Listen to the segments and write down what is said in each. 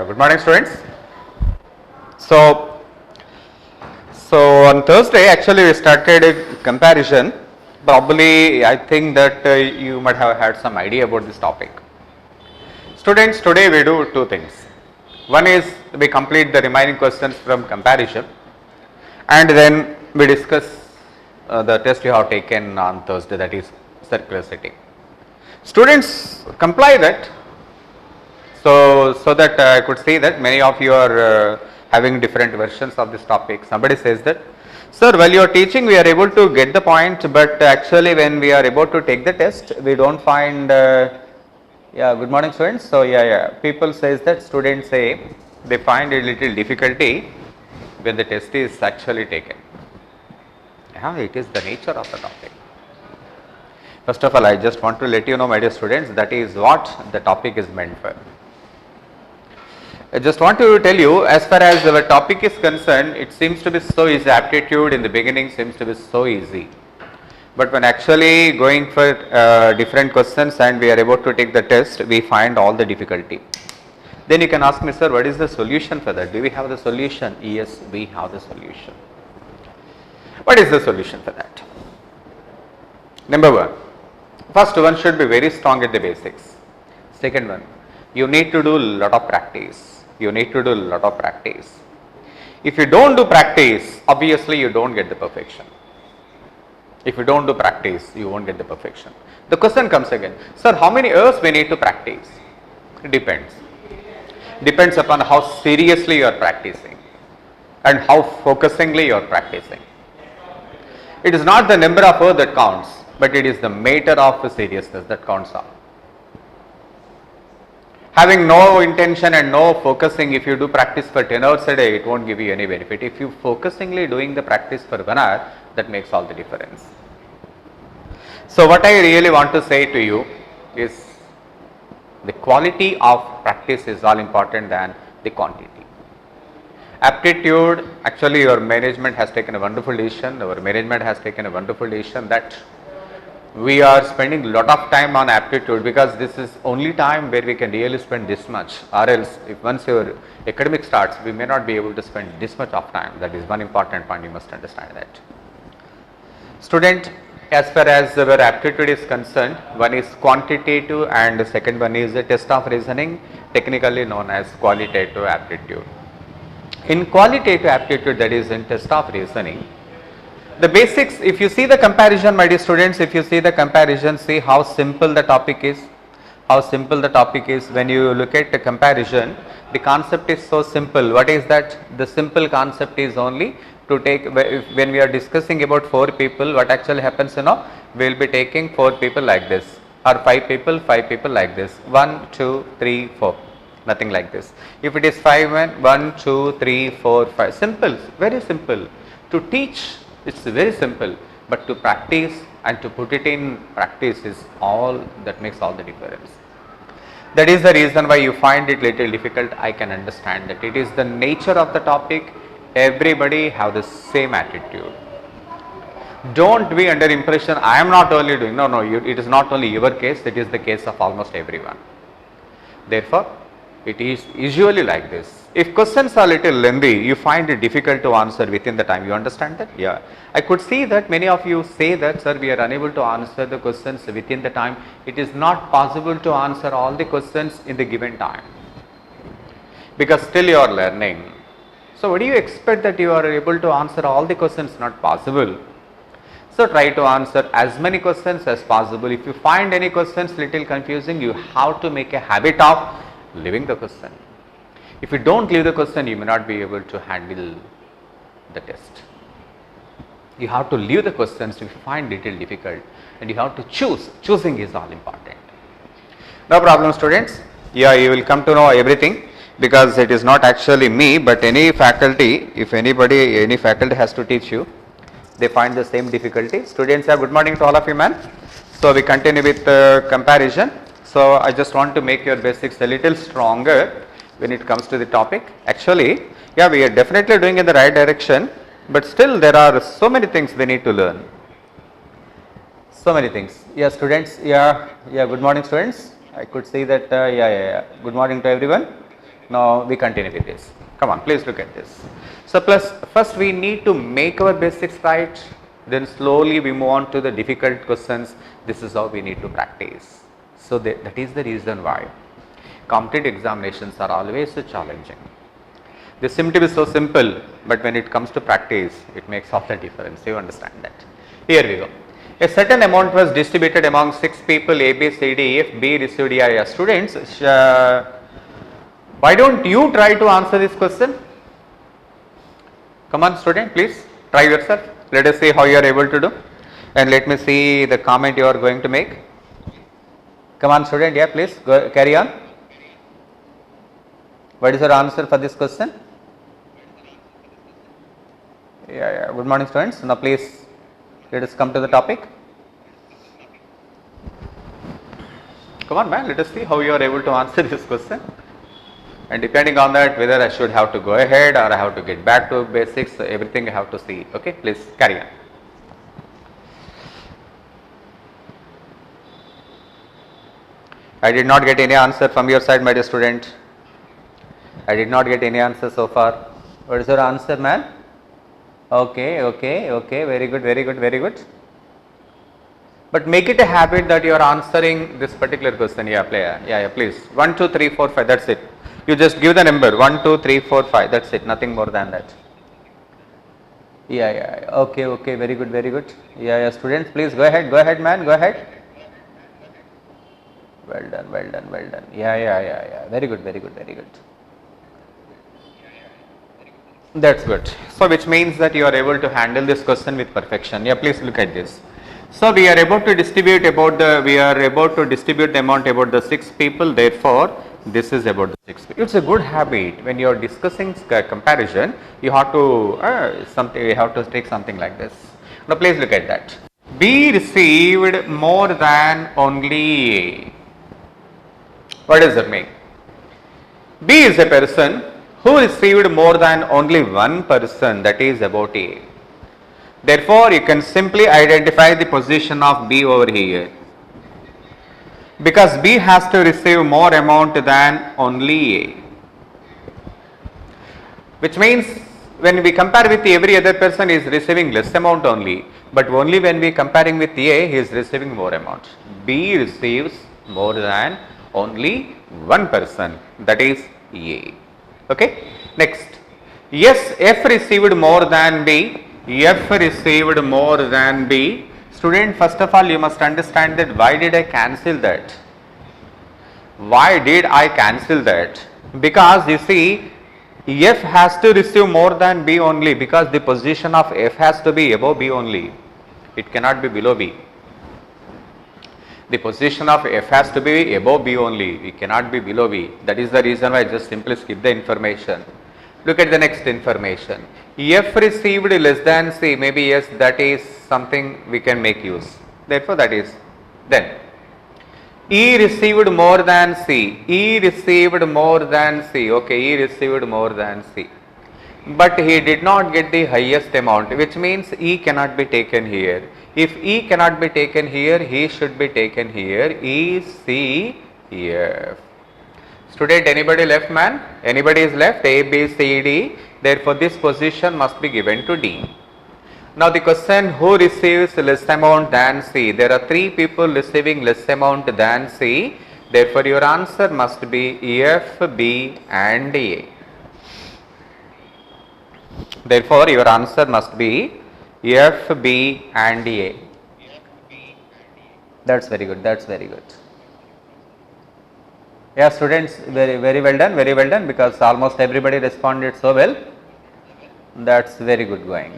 Good morning, students. So, on Thursday, actually, we started a comparison. Probably, I think that you might have had some idea about this topic. Students, today we do two things. One is we complete the remaining questions from comparison, and then we discuss the test you have taken on Thursday, that is circularity. Students, comply that. So that I could see that many of you are having different versions of this topic. Somebody says that, sir, while you are teaching, we are able to get the point, but actually when we are able to take the test, we don't find. Good morning, students. So people says that students say they find a little difficulty when the test is actually taken. It is the nature of the topic. First of all, I just want to let you know, my dear students, that is what the topic is meant for. I just want to tell you, as far as our topic is concerned, it seems to be so easy. Aptitude in the beginning seems to be so easy. But when actually going for different questions and we are able to take the test, we find all the difficulty. Then you can ask me, sir, what is the solution for that? Do we have the solution? Yes, we have the solution. What is the solution for that? Number one, first one should be very strong at the basics. Second one, you need to do a lot of practice. You need to do a lot of practice. If you don't do practice, obviously you don't get the perfection. If you don't do practice, you won't get the perfection. The question comes again, sir, how many years we need to practice? It depends. Depends upon how seriously you are practicing and how focusingly you are practicing. It is not the number of years that counts, but it is the matter of seriousness that counts out. Having no intention and no focusing, if you do practice for 10 hours a day, it won't give you any benefit. If you focusingly doing the practice for 1 hour, that makes all the difference. So what I really want to say to you is the quality of practice is all important than the quantity. Aptitude, actually your management has taken a wonderful decision. Our management has taken a wonderful decision that we are spending a lot of time on aptitude, because this is only time where we can really spend this much, or else if once your academic starts, we may not be able to spend this much of time. That is one important point, you must understand that. Student, as far as our aptitude is concerned, one is quantitative and the second one is a test of reasoning, technically known as qualitative aptitude. In qualitative aptitude, that is in test of reasoning, the basics, if you see the comparison, my dear students, if you see the comparison, see how simple the topic is. How simple the topic is. When you look at the comparison, the concept is so simple. What is that? The simple concept is only to take, when we are discussing about 4 people, what actually happens, we will be taking 4 people like this, or 5 people like this. 1, 2, 3, 4. Nothing like this. If it is 5 men, 1, 2, 3, 4, 5. Simple, very simple. To teach, it's very simple, but to practice and to put it in practice is all that makes all the difference. That is the reason why you find it little difficult. I can understand that. It is the nature of the topic. Everybody have the same attitude. Don't be under impression, I am not only doing, no, it is not only your case, it is the case of almost everyone. Therefore, it is usually like this. If questions are little lengthy, you find it difficult to answer within the time. You understand that? Yeah. I could see that many of you say that, sir, we are unable to answer the questions within the time. It is not possible to answer all the questions in the given time, because still you are learning. So what do you expect that you are able to answer all the questions? Not possible. So try to answer as many questions as possible. If you find any questions little confusing, you have to make a habit of leaving the question. If you don't leave the question, you may not be able to handle the test. You have to leave the questions if you find it little difficult, and you have to choose. Choosing is all important. No problem, students. Yeah, you will come to know everything, because it is not actually me, but any faculty, if any faculty has to teach you, they find the same difficulty. Students, good morning to all of you, man. So we continue with comparison. So I just want to make your basics a little stronger when it comes to the topic. Actually, we are definitely doing in the right direction, but still there are so many things we need to learn. So many things. Students, good morning, students. I could see that, good morning to everyone. Now we continue with this. Come on, please look at this. So first we need to make our basics right, then slowly we move on to the difficult questions. This is how we need to practice. So that is the reason why competitive examinations are always so challenging. They seem to be so simple, but when it comes to practice, it makes all the difference. You understand that? Here we go. A certain amount was distributed among 6 people, A, B, C, D, E, F, B received EIS. Students, why don't you try to answer this question? Come on student, please try yourself. Let us see how you are able to do, and let me see the comment you are going to make. Come on student, yeah, please go, carry on. What is your answer for this question? Yeah, good morning students. Now please let us come to the topic. Come on man, let us see how you are able to answer this question, and depending on that whether I should have to go ahead or I have to get back to basics, everything I have to see. Okay, please carry on. I did not get any answer from your side, my dear student. I did not get any answer so far. What is your answer, man? Okay, very good. But make it a habit that you are answering this particular question. Yeah, please. 1, 2, 3, 4, 5. That's it. You just give the number 1, 2, 3, 4, 5. That's it. Nothing more than that. Yeah. Okay. Very good. Yeah. Students, please go ahead, man. Go ahead. Well done. Yeah. Very good. That's good. So which means that you are able to handle this question with perfection. Yeah, please look at this. So we are able to distribute the amount about the 6 people. Therefore, this is about the 6 people. It's a good habit when you are discussing comparison. You have to take something like this. Now please look at that. B received more than only A. What does that mean? B is a person who received more than only one person, that is about A. Therefore, you can simply identify the position of B over here, because B has to receive more amount than only A, which means when we compare with every other person, he is receiving less amount only, but only when we comparing with A, he is receiving more amount. B receives more than only one person, that is A. Okay. Next, yes, F received more than B. F received more than B. Student, first of all, you must understand that why did I cancel that? Why did I cancel that? Because you see, F has to receive more than B only, because the position of F has to be above B only. It cannot be below B. The position of F has to be above B only. It cannot be below B. That is the reason why I just simply skip the information. Look at the next information. F received less than C. Maybe yes, that is something we can make use. Therefore, that is then. E received more than C. E received more than C. Okay, E received more than C. But he did not get the highest amount, which means E cannot be taken here. If E cannot be taken here, he should be taken here. E, C, F. Student, anybody left, man? Anybody is left? A, B, C, D. Therefore, this position must be given to D. Now, the question, who receives less amount than C? There are 3 people receiving less amount than C. Therefore, your answer must be F, B and A. Therefore, your answer must be F, B and A. That's very good. Yeah, students, very well done, because almost everybody responded so well. That's very good going.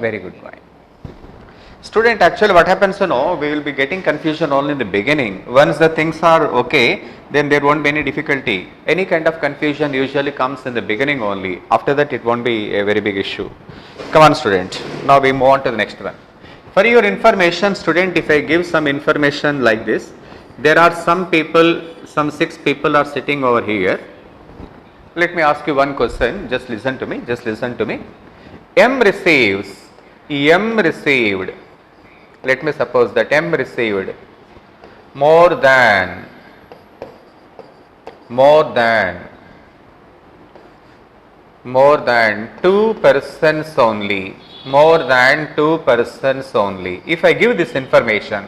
Student, actually what happens, we will be getting confusion only in the beginning. Once the things are okay, then there won't be any difficulty. Any kind of confusion usually comes in the beginning only. After that, it won't be a very big issue. Come on student, now we move on to the next one. For your information, student, if I give some information like this, there are some people, some 6 people are sitting over here. Let me ask you one question, just listen to me. M received, let me suppose that M received more than more than two persons only, more than two persons only. If I give this information,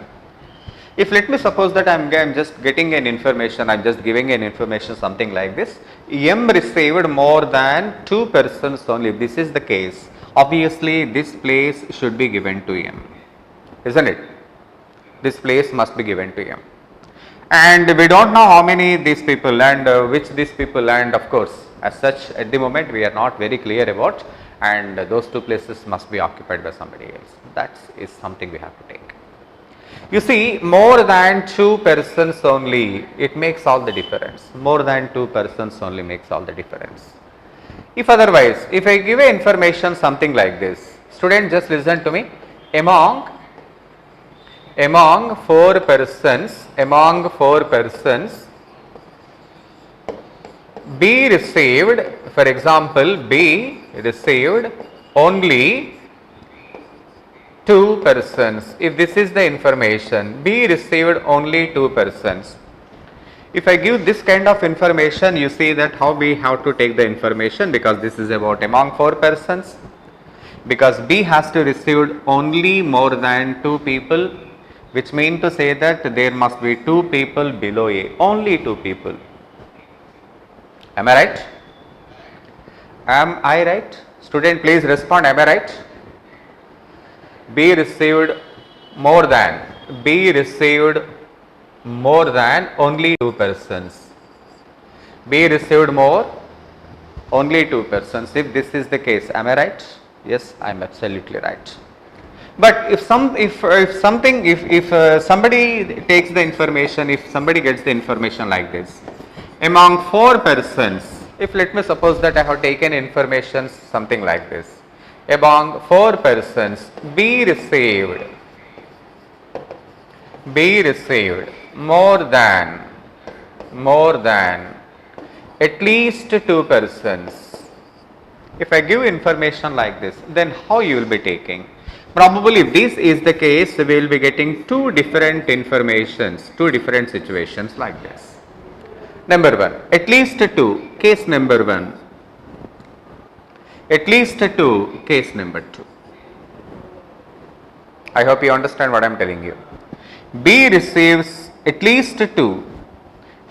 if let me suppose that I am just getting an information, I am just giving an information something like this, M received more than two persons only. If this is the case, obviously this place should be given to M, isn't it? This place must be given to M. And we don't know how many these people and which these people, and of course as such at the moment we are not very clear about, and those two places must be occupied by somebody else. That is something we have to take. You see, more than two persons only, it makes all the difference. More than two persons only makes all the difference. If otherwise, if I give a information something like this, student, just listen to me. Among four persons, B received, for example, B received only two persons. If this is the information, B received only two persons. If I give this kind of information, you see that how we have to take the information, because this is about among four persons, because B has to receive only more than two people, which means to say that there must be two people below A, only two people. Am I right? Am I right? Student, please respond. Am I right? B received more than only two persons. B received more, only two persons. If this is the case, am I right? Yes, I am absolutely right. But if somebody takes the information, if somebody gets the information like this, among four persons, if let me suppose that I have taken information something like this, among four persons, B received more than at least two persons. If I give information like this, then how you will be taking? Probably if this is the case, we will be getting two different informations, two different situations like this. Number one, at least two, case number one. At least two, case number two. I hope you understand what I am telling you. B receives at least two.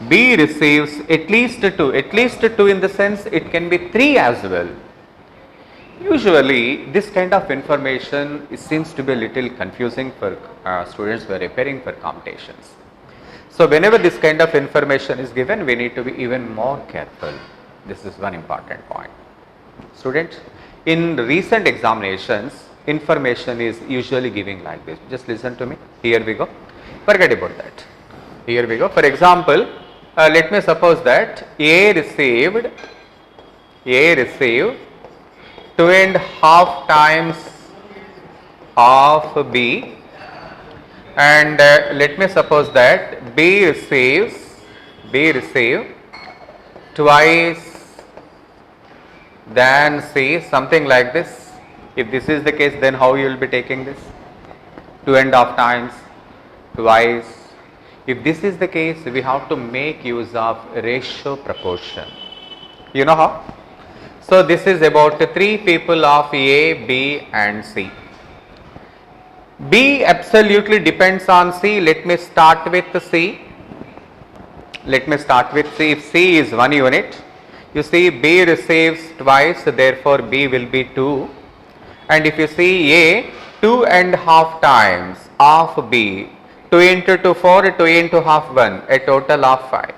B receives at least two. At least two in the sense it can be three as well. Usually this kind of information seems to be a little confusing for students who are preparing for competitions. So whenever this kind of information is given, we need to be even more careful. This is one important point. Students, in recent examinations, information is usually giving like this. Just listen to me. Here we go. Forget about that. Here we go. For example, let me suppose that A received 2.5 times of B, and let me suppose that B receives twice than C, something like this. If this is the case, then how you will be taking this? 2.5 times, twice. If this is the case, we have to make use of ratio proportion. You know how? So this is about three people of A, B and C. B absolutely depends on C. Let me start with C. If C is 1 unit, you see B receives twice, therefore B will be 2. And if you see A, 2.5 times of B, 2 into 2, 4, 2 into half 1, a total of 5.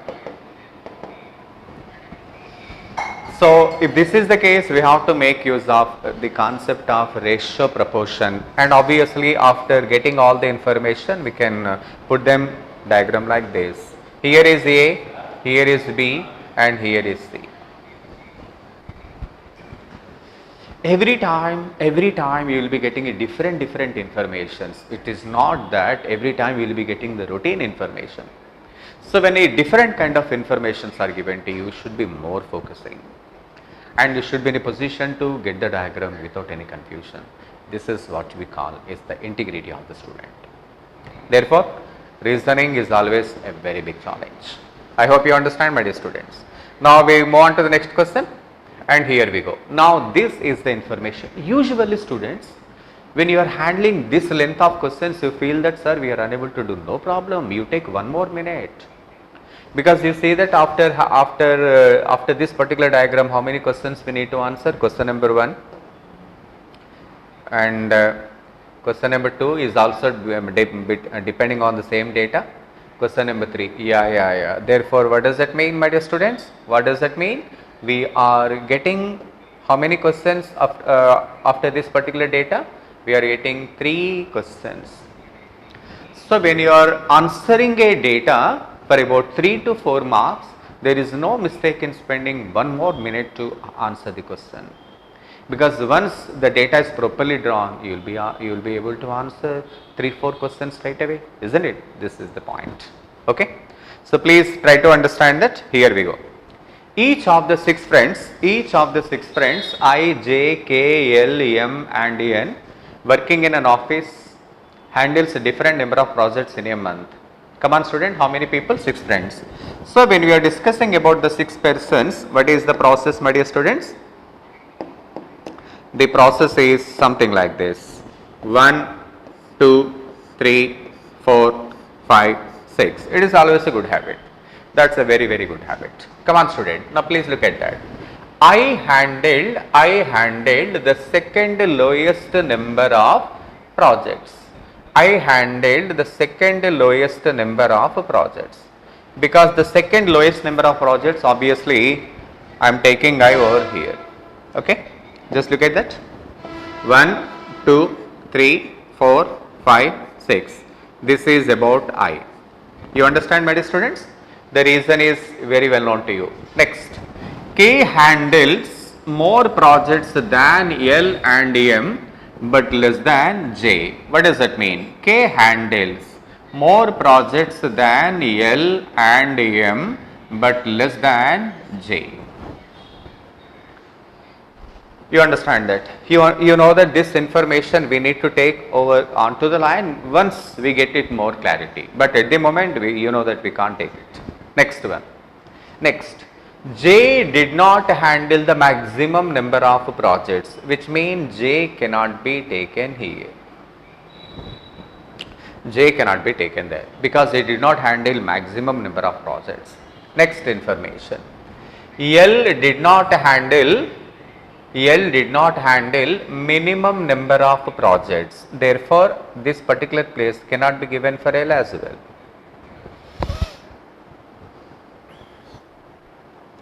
So if this is the case, we have to make use of the concept of ratio proportion, and obviously after getting all the information, we can put them diagram like this. Here is A, here is B and here is C. Every time you will be getting a different informations. It is not that every time you will be getting the routine information. So when a different kind of informations are given to you, you should be more focusing, and you should be in a position to get the diagram without any confusion. This is what we call is the integrity of the student. Therefore, reasoning is always a very big challenge. I hope you understand, my dear students. Now we move on to the next question. and here we go. Now this is the information. Usually students, when you are handling this length of questions, you feel that sir, we are unable to do. No problem, you take 1 more minute, because you see that after this particular diagram, how many questions we need to answer? Question number 1 and question number 2 is also depending on the same data. Question number 3, yeah. Therefore, what does that mean, my dear students? What does that mean? We are getting how many questions after this particular data? We are getting 3 questions. So when you are answering a data for about 3 to 4 marks, there is no mistake in spending 1 more minute to answer the question. Because once the data is properly drawn, you will be able to answer 3-4 questions straight away, isn't it? This is the point. Okay. So please try to understand that. Here we go. Each of the 6 friends, I, J, K, L, M and N, working in an office, handles a different number of projects in a month. Come on student, how many people? 6 friends. So when we are discussing about the 6 persons, what is the process, my dear students? The process is something like this: 1, 2, 3, 4, 5, 6. It is always a good habit. That's a very, very good habit. Come on student, now please look at that. I handled the second lowest number of projects. I handled the second lowest number of projects. Because the second lowest number of projects, obviously I am taking I over here. Okay. Just look at that. 1, 2, 3, 4, 5, 6. This is about I. You understand, my dear students? The reason is very well known to you. Next, K handles more projects than L and M but less than J. What does that mean? K handles more projects than L and M but less than J. You understand that? You know that this information we need to take over onto the line once we get it more clarity. But at the moment, you know that we can't take it. Next one. Next, J did not handle the maximum number of projects, which means J cannot be taken here. J cannot be taken there because it did not handle maximum number of projects. Next information. L did not handle minimum number of projects. Therefore, this particular place cannot be given for L as well.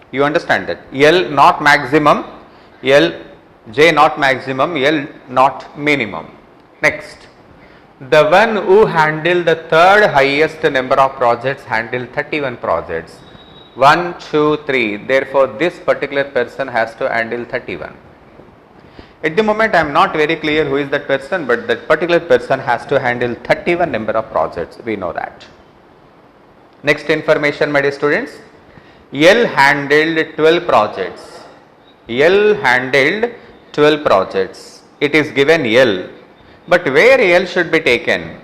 You understand that? L not maximum, J not maximum, L not minimum. Next, the one who handled the third highest number of projects handled 31 projects. 1, 2, 3. Therefore, this particular person has to handle 31. At the moment, I am not very clear who is that person, but that particular person has to handle 31 number of projects. We know that. Next information, my dear students. L handled 12 projects. L handled 12 projects. It is given L, but where L should be taken?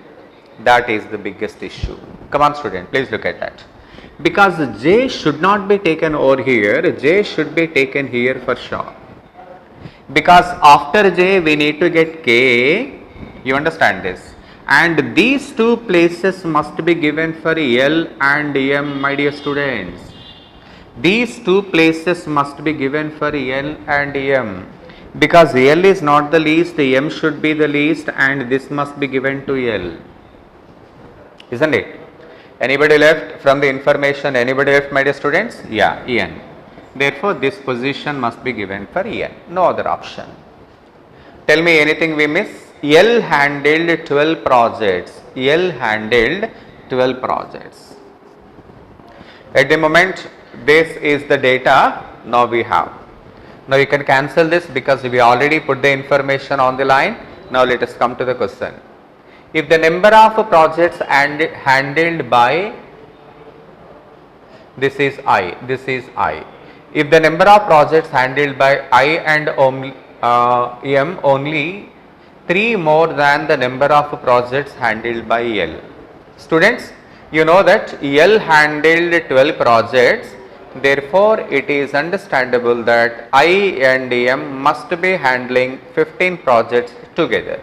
That is the biggest issue. Come on, student, please look at that. Because J should not be taken over here, J should be taken here for sure. Because after J we need to get K, you understand this, and these two places must be given for L and M, my dear students. These two places must be given for L and M, because L is not the least, M should be the least, and this must be given to L, isn't it? Anybody left from the information? Anybody left, my dear students? Yeah, En. Therefore, this position must be given for En. No other option. Tell me anything we miss. L handled 12 projects. L handled 12 projects. At the moment, this is the data now we have. Now you can cancel this because we already put the information on the line. Now let us come to the question. If the number of projects handled by, this is I, If the number of projects handled by I and M only 3 more than the number of projects handled by L. Students, you know that L handled 12 projects, Therefore, it is understandable that I and M must be handling 15 projects together.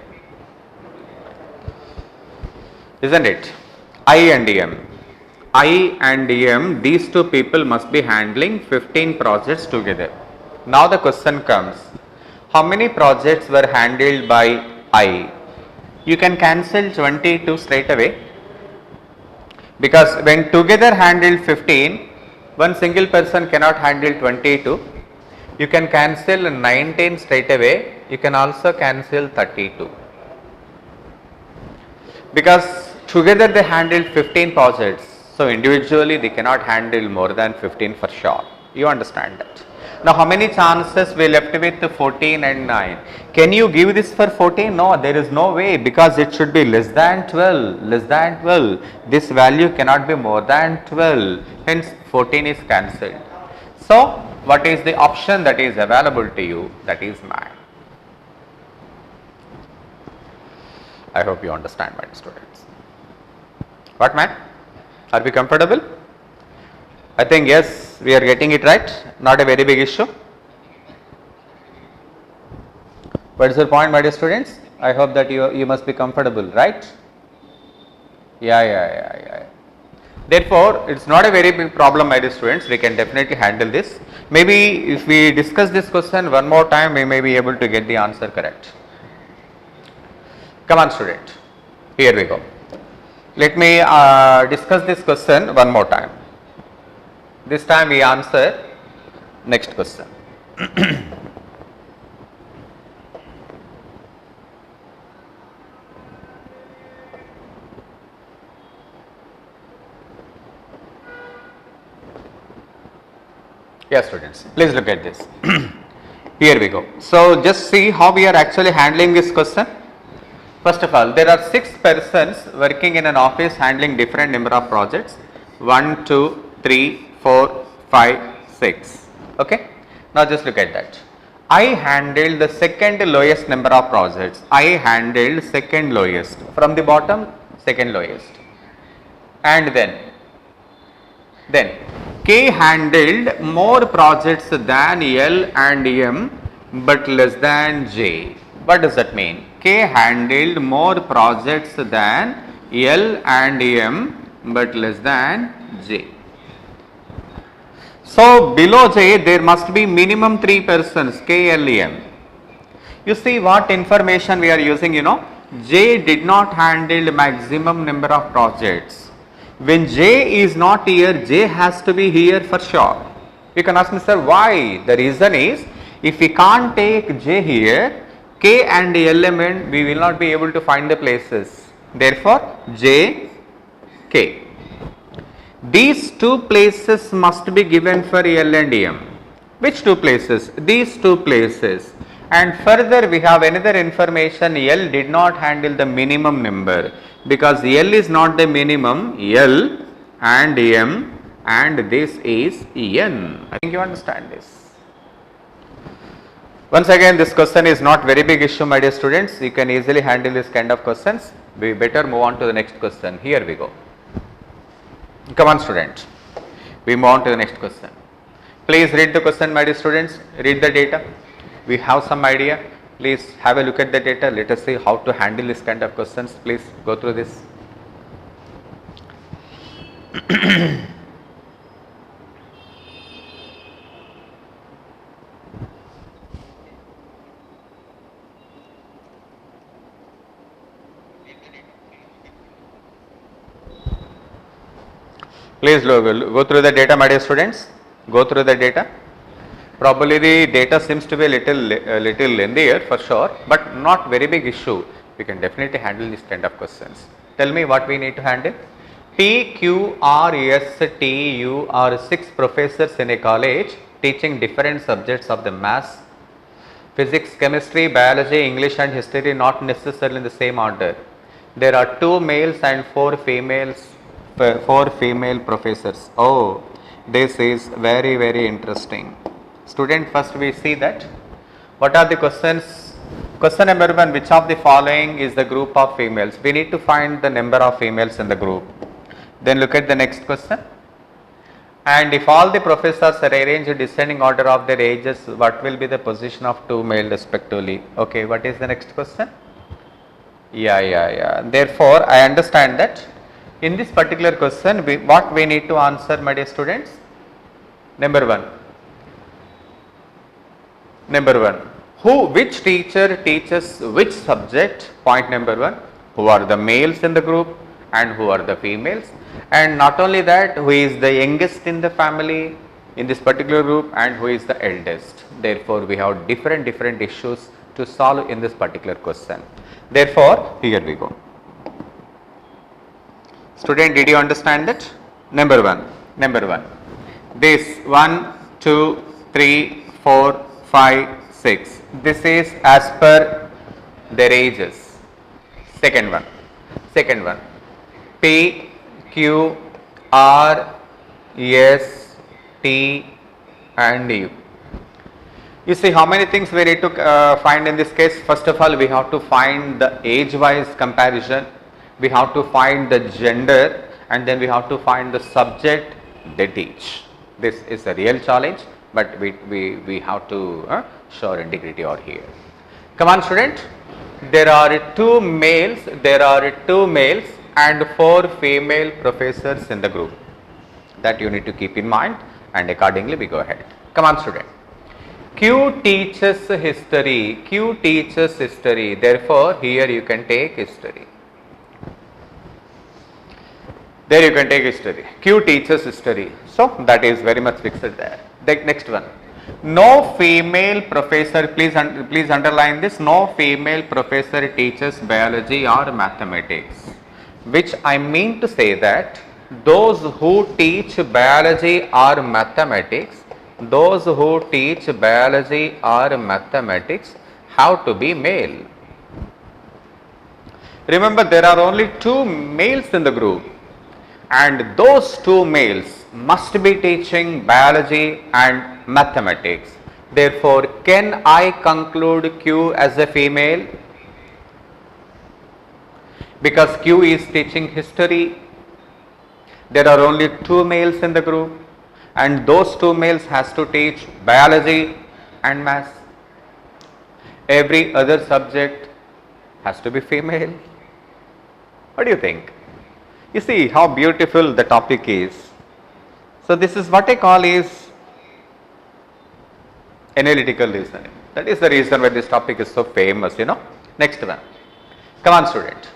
Isn't it? I and M. I and M, these two people must be handling 15 projects together. Now the question comes, how many projects were handled by I? You can cancel 22 straight away, because when together handled 15, one single person cannot handle 22. You can cancel 19 straight away. You can also cancel 32. Because together they handled 15 projects. So individually they cannot handle more than 15 for sure. You understand that. Now how many chances we left with 14 and 9? Can you give this for 14? No, there is no way, because it should be less than 12, less than 12. This value cannot be more than 12. Hence 14 is cancelled. So what is the option that is available to you? That is mine. I hope you understand, my students. What, man? Are we comfortable? I think yes, we are getting it right. Not a very big issue. What is your point, my dear students? I hope that you must be comfortable, right? Yeah. Therefore, it's not a very big problem, my dear students. We can definitely handle this. Maybe if we discuss this question one more time, we may be able to get the answer correct. Come on, student. Here we go. Let me discuss this question one more time. This time we answer next question. Yes, students, please look at this. Here we go. So just see how we are actually handling this question. First of all, there are 6 persons working in an office handling different number of projects. 1, 2, 3, 4, 5, 6. Okay. Now just look at that. I handled the second lowest number of projects. I handled second lowest. From the bottom, second lowest. And then K handled more projects than L and M but less than J. What does that mean? K handled more projects than L and M but less than J. So below J there must be minimum 3 persons, K, L, M. You see what information we are using, J did not handle maximum number of projects. When J is not here, J has to be here for sure. You can ask me, sir, why? The reason is, if we can't take J here, K and element, we will not be able to find the places. Therefore, J, K. These 2 places must be given for L and M. Which 2 places? These 2 places. And further we have another information, L did not handle the minimum number, because L is not the minimum, L and M, and this is N. I think you understand this. Once again, this question is not very big issue, my dear students. You can easily handle this kind of questions. We better move on to the next question. Here we go. Come on, student. We move on to the next question. Please read the question, my dear students. Read the data. We have some idea. Please have a look at the data. Let us see how to handle this kind of questions. Please go through this. Please go through the data, my dear students. Go through the data. Probably the data seems to be a little lengthier for sure, but not very big issue. We can definitely handle this kind of questions. Tell me what we need to handle. P, Q, R, S, T, U are 6 professors in a college teaching different subjects of the maths, physics, chemistry, biology, English and history, not necessarily in the same order. There are 2 males and 4 female professors. Oh, this is very, very interesting. Student, first we see that. What are the questions? Question number 1, which of the following is the group of females? We need to find the number of females in the group. Then look at the next question. And if all the professors are arranged descending order of their ages, what will be the position of two male respectively? Okay, what is the next question? Yeah. Therefore, I understand that in this particular question, what we need to answer, my dear students? Number one, which teacher teaches which subject? Point number one. Who are the males in the group and who are the females? And not only that, who is the youngest in the family in this particular group and who is the eldest? Therefore, we have different issues to solve in this particular question. Therefore, here we go. Student, did you understand that? Number one. This 1, 2, 3, 4, 5, 6. This is as per their ages. Second one. P, Q, R, S, T and U. You see how many things we need to find in this case. First of all, we have to find the age wise comparison, we have to find the gender, and then we have to find the subject they teach. This is a real challenge, but we have to show our integrity out here. Come on student, there are two males and 4 female professors in the group. That you need to keep in mind, and accordingly we go ahead. Come on student. Q teaches history. Therefore, here you can take history. There you can take history. Q teaches history. So, that is very much fixed there. The next one. No female professor, please underline this, no female professor teaches biology or mathematics. Which I mean to say that those who teach biology or mathematics have to be male. Remember, there are only 2 males in the group, and those 2 males must be teaching biology and mathematics. Therefore, can I conclude Q as a female? Because Q is teaching history. There are only 2 males in the group, and those 2 males has to teach biology and maths. Every other subject has to be female. What do you think? You see how beautiful the topic is. So this is what I call is analytical reasoning. That is the reason why this topic is so famous, Next one. Come on student.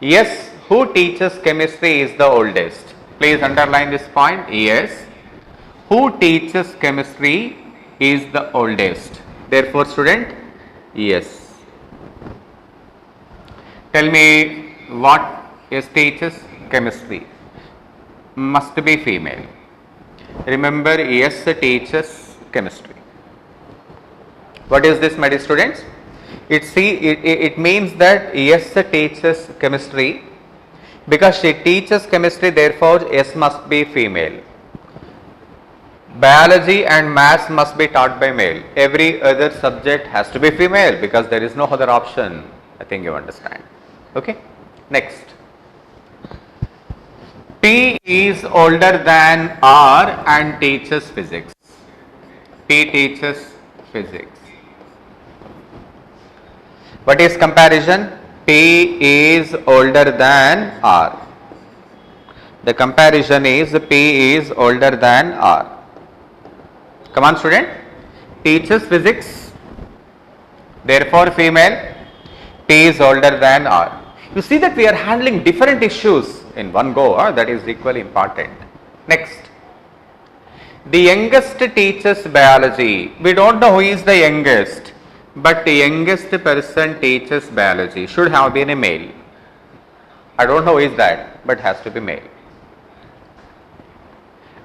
Yes, who teaches chemistry is the oldest. Please underline this point. Yes, who teaches chemistry is the oldest. Therefore student, yes. Tell me what yes teaches chemistry. Must be female. Remember, yes teaches chemistry. What is this, my dear students? It means that yes teaches chemistry. Because she teaches chemistry, therefore yes must be female. Biology and maths must be taught by male. Every other subject has to be female because there is no other option. I think you understand. Okay. Next. P is older than R and teaches physics. P teaches physics. What is comparison? P is older than R. The comparison is P is older than R. Come on student. Teaches physics. Therefore female. P is older than R. You see that we are handling different issues in one go. That is equally important. Next. The youngest teaches biology. We don't know who is the youngest, but the youngest person teaches biology. Should have been a male. I don't know who is that, but has to be male.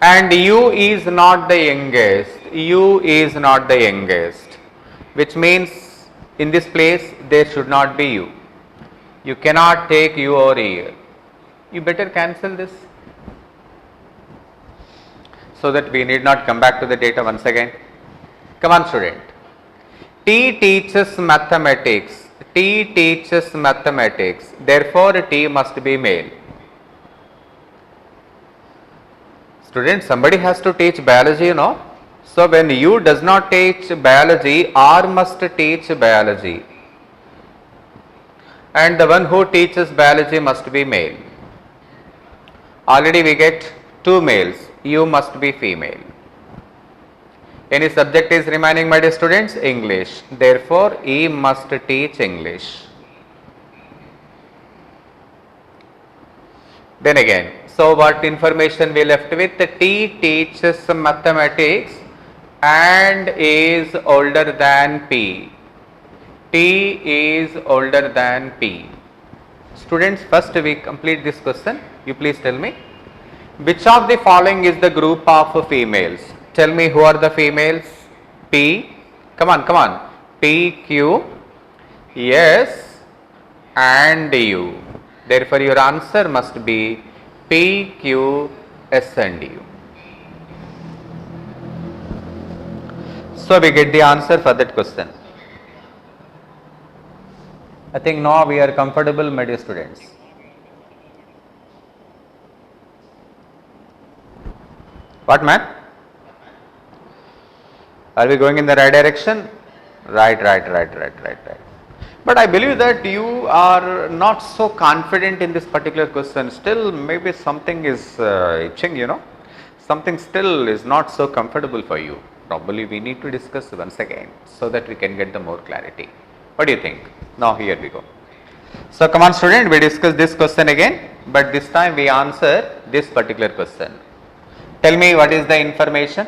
And U is not the youngest. U is not the youngest, which means in this place there should not be U. You cannot take U over here. You better cancel this so that we need not come back to the data once again. Come on student. T teaches mathematics. T teaches mathematics. Therefore T must be male. Students, somebody has to teach biology, you know. So when you does not teach biology, R must teach biology. And the one who teaches biology must be male. Already we get two males, you must be female. Any subject is remaining, my dear students? English. Therefore, E must teach English. Then again, so what information we left with? T teaches mathematics and is older than P. T is older than P. Students, first we complete this question. You please tell me. Which of the following is the group of females? Tell me who are the females? P. Come on, come on. P, Q, S and U. Therefore, your answer must be P, Q, S and U. So, we get the answer for that question. I think now we are comfortable, my dear students. What, man? Are we going in the right direction? Right. But I believe that you are not so confident in this particular question. Still, maybe something is itching, you know. Something still is not so comfortable for you. Probably we need to discuss once again so that we can get the more clarity. What do you think? Now here we go. So come on student, we discuss this question again, but this time we answer this particular question. Tell me what is the information.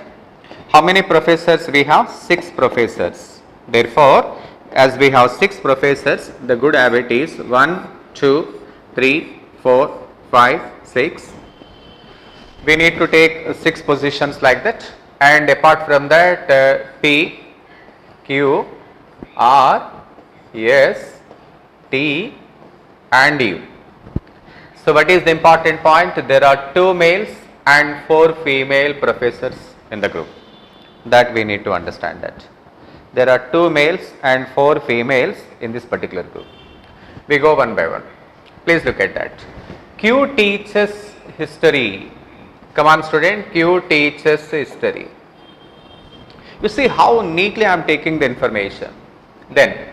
How many professors we have? 6 professors. Therefore, as we have 6 professors, the good habit is 1, 2, 3, 4, 5, 6. We need to take 6 positions like that, and apart from that P, Q, R, S, T and U. So what is the important point? There are 2 males and 4 female professors in the group. That we need to understand that. There are 2 males and 4 females in this particular group. We go one by one. Please look at that. Q teaches history. Come on student, Q teaches history. You see how neatly I am taking the information. Then,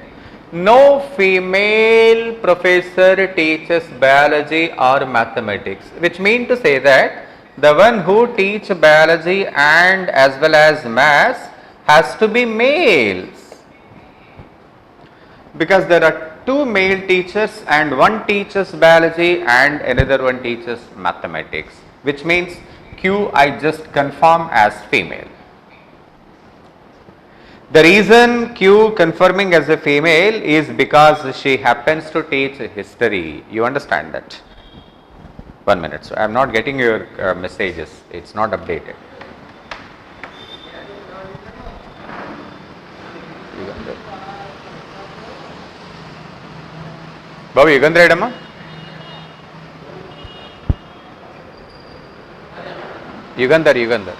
no female professor teaches biology or mathematics, which means to say that the one who teach biology and as well as maths has to be males, because there are 2 male teachers and one teaches biology and another one teaches mathematics, which means Q I just confirm as female. The reason Q confirming as a female is because she happens to teach history. You understand that? 1 minute. So I am not getting your messages. It's not updated. Babu, Yugandhar Edamma? Yugandhar.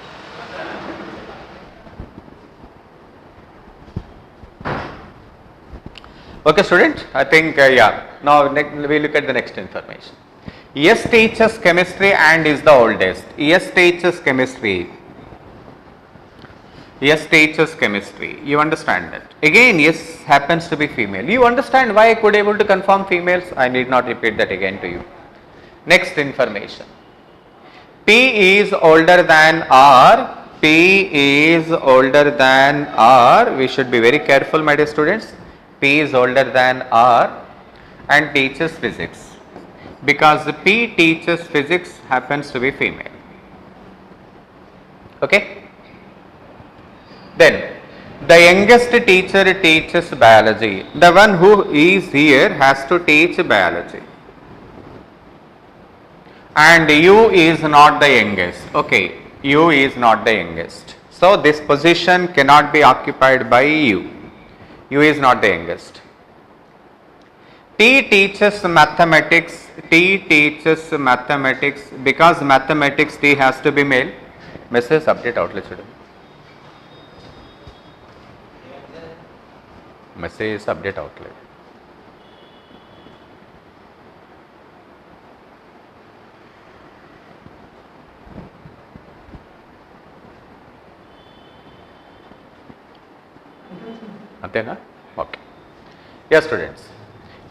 Okay, student. I think yeah. Now we look at the next information. S teaches chemistry and is the oldest. S teaches chemistry. S teaches chemistry. You understand that. Again, S happens to be female. You understand why I could able to confirm females? I need not repeat that again to you. Next information. P is older than R. P is older than R. We should be very careful, my dear students. P is older than R and teaches physics, because the P teaches physics happens to be female. Okay. Then the youngest teacher teaches biology. The one who is here has to teach biology. And U is not the youngest. Okay, U is not the youngest. So this position cannot be occupied by U. U is not the youngest. T teaches mathematics. T teaches mathematics because mathematics T has to be male. Message update outlet chudandi. Message update outlet. Antena? Okay. Yes, students.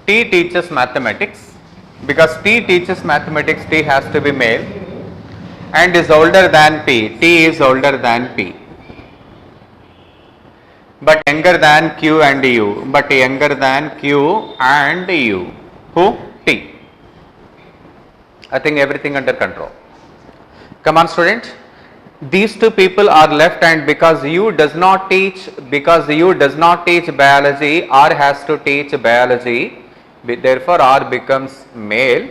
T teaches mathematics. Because T teaches mathematics, T has to be male and is older than P. T is older than P. But younger than Q and U. But younger than Q and U. Who? T. I think everything under control. Come on, student. These two people are left, and because U does not teach biology, R has to teach biology. Therefore, R becomes male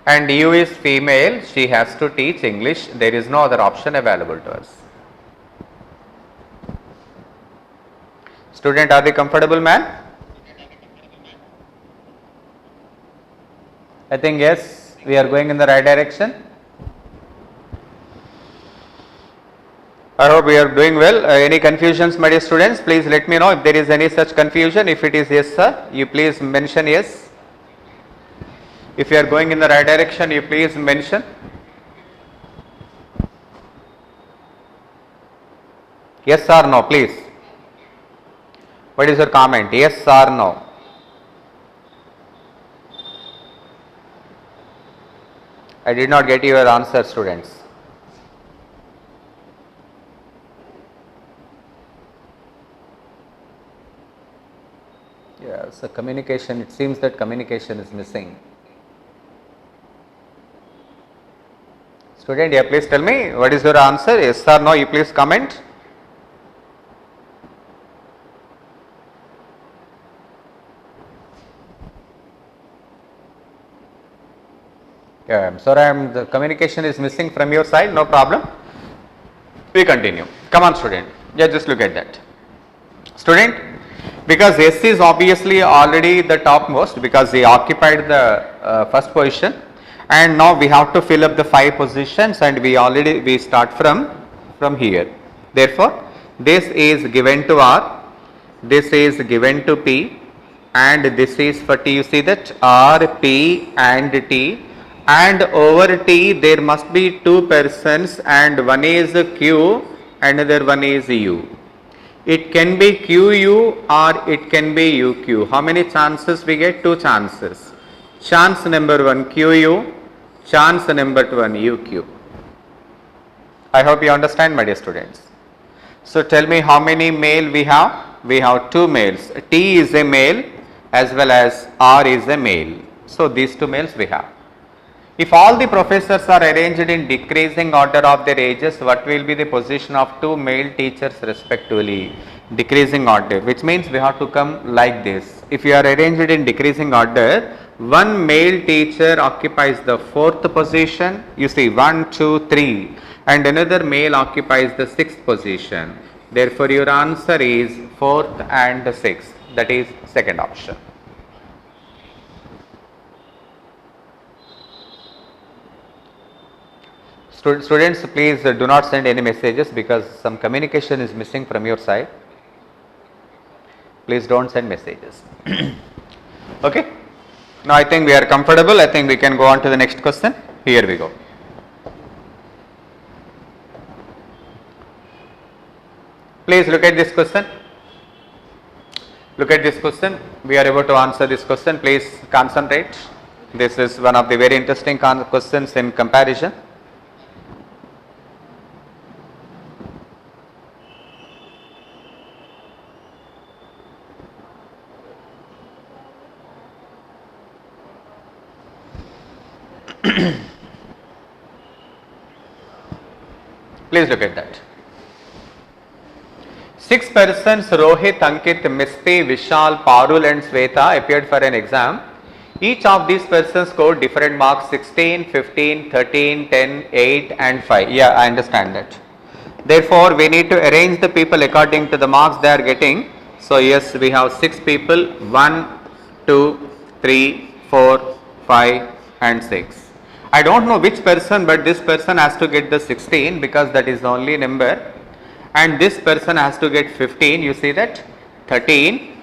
and U is female. She has to teach English. There is no other option available to us. Student, are they comfortable, man? I think yes, we are going in the right direction. I hope we are doing well. Any confusions, my dear students? Please let me know if there is any such confusion. If it is yes, sir, you please mention yes. If you are going in the right direction, you please mention. Yes or no, please. What is your comment? Yes or no? I did not get your answer, students. Yeah, so communication, it seems that communication is missing. Student, yeah, please tell me what is your answer? Yes or no, you please comment. Yeah, I'm sorry, the communication is missing from your side, no problem. We continue. Come on, student. Yeah, just look at that. Student, because S is obviously already the topmost because he occupied the first position, and now we have to fill up the 5 positions, and we start from here. Therefore, this is given to R, this is given to P, and this is for T. You see that R, P and T, and over T there must be 2 persons, and one is Q, another one is U. It can be QU or it can be UQ. How many chances we get? 2 chances. Chance number 1 QU, chance number 1 UQ. I hope you understand, my dear students. So tell me how many male we have? We have 2 males. T is a male as well as R is a male. So these 2 males we have. If all the professors are arranged in decreasing order of their ages, what will be the position of 2 male teachers respectively? Decreasing order, which means we have to come like this. If you are arranged in decreasing order, one male teacher occupies the 4th position. You see 1, 2, 3, and another male occupies the 6th position. Therefore, your answer is 4th and 6th. That is second option. Students, please do not send any messages because some communication is missing from your side. Please don't send messages. Okay. Now I think we are comfortable. I think we can go on to the next question. Here we go. Please look at this question. Look at this question. We are about to answer this question. Please concentrate. This is one of the very interesting questions in comparison. Please look at that. 6 persons, Rohit, Ankit, Misty, Vishal, Parul and Sweta appeared for an exam. Each of these persons scored different marks: 16, 15, 13, 10, 8 and 5. Yeah, I understand that. Therefore, we need to arrange the people according to the marks they are getting. So, yes, we have 6 people, 1, 2, 3, 4, 5 and 6. I don't know which person, but this person has to get the 16 because that is the only number, and this person has to get 15. You see that? 13,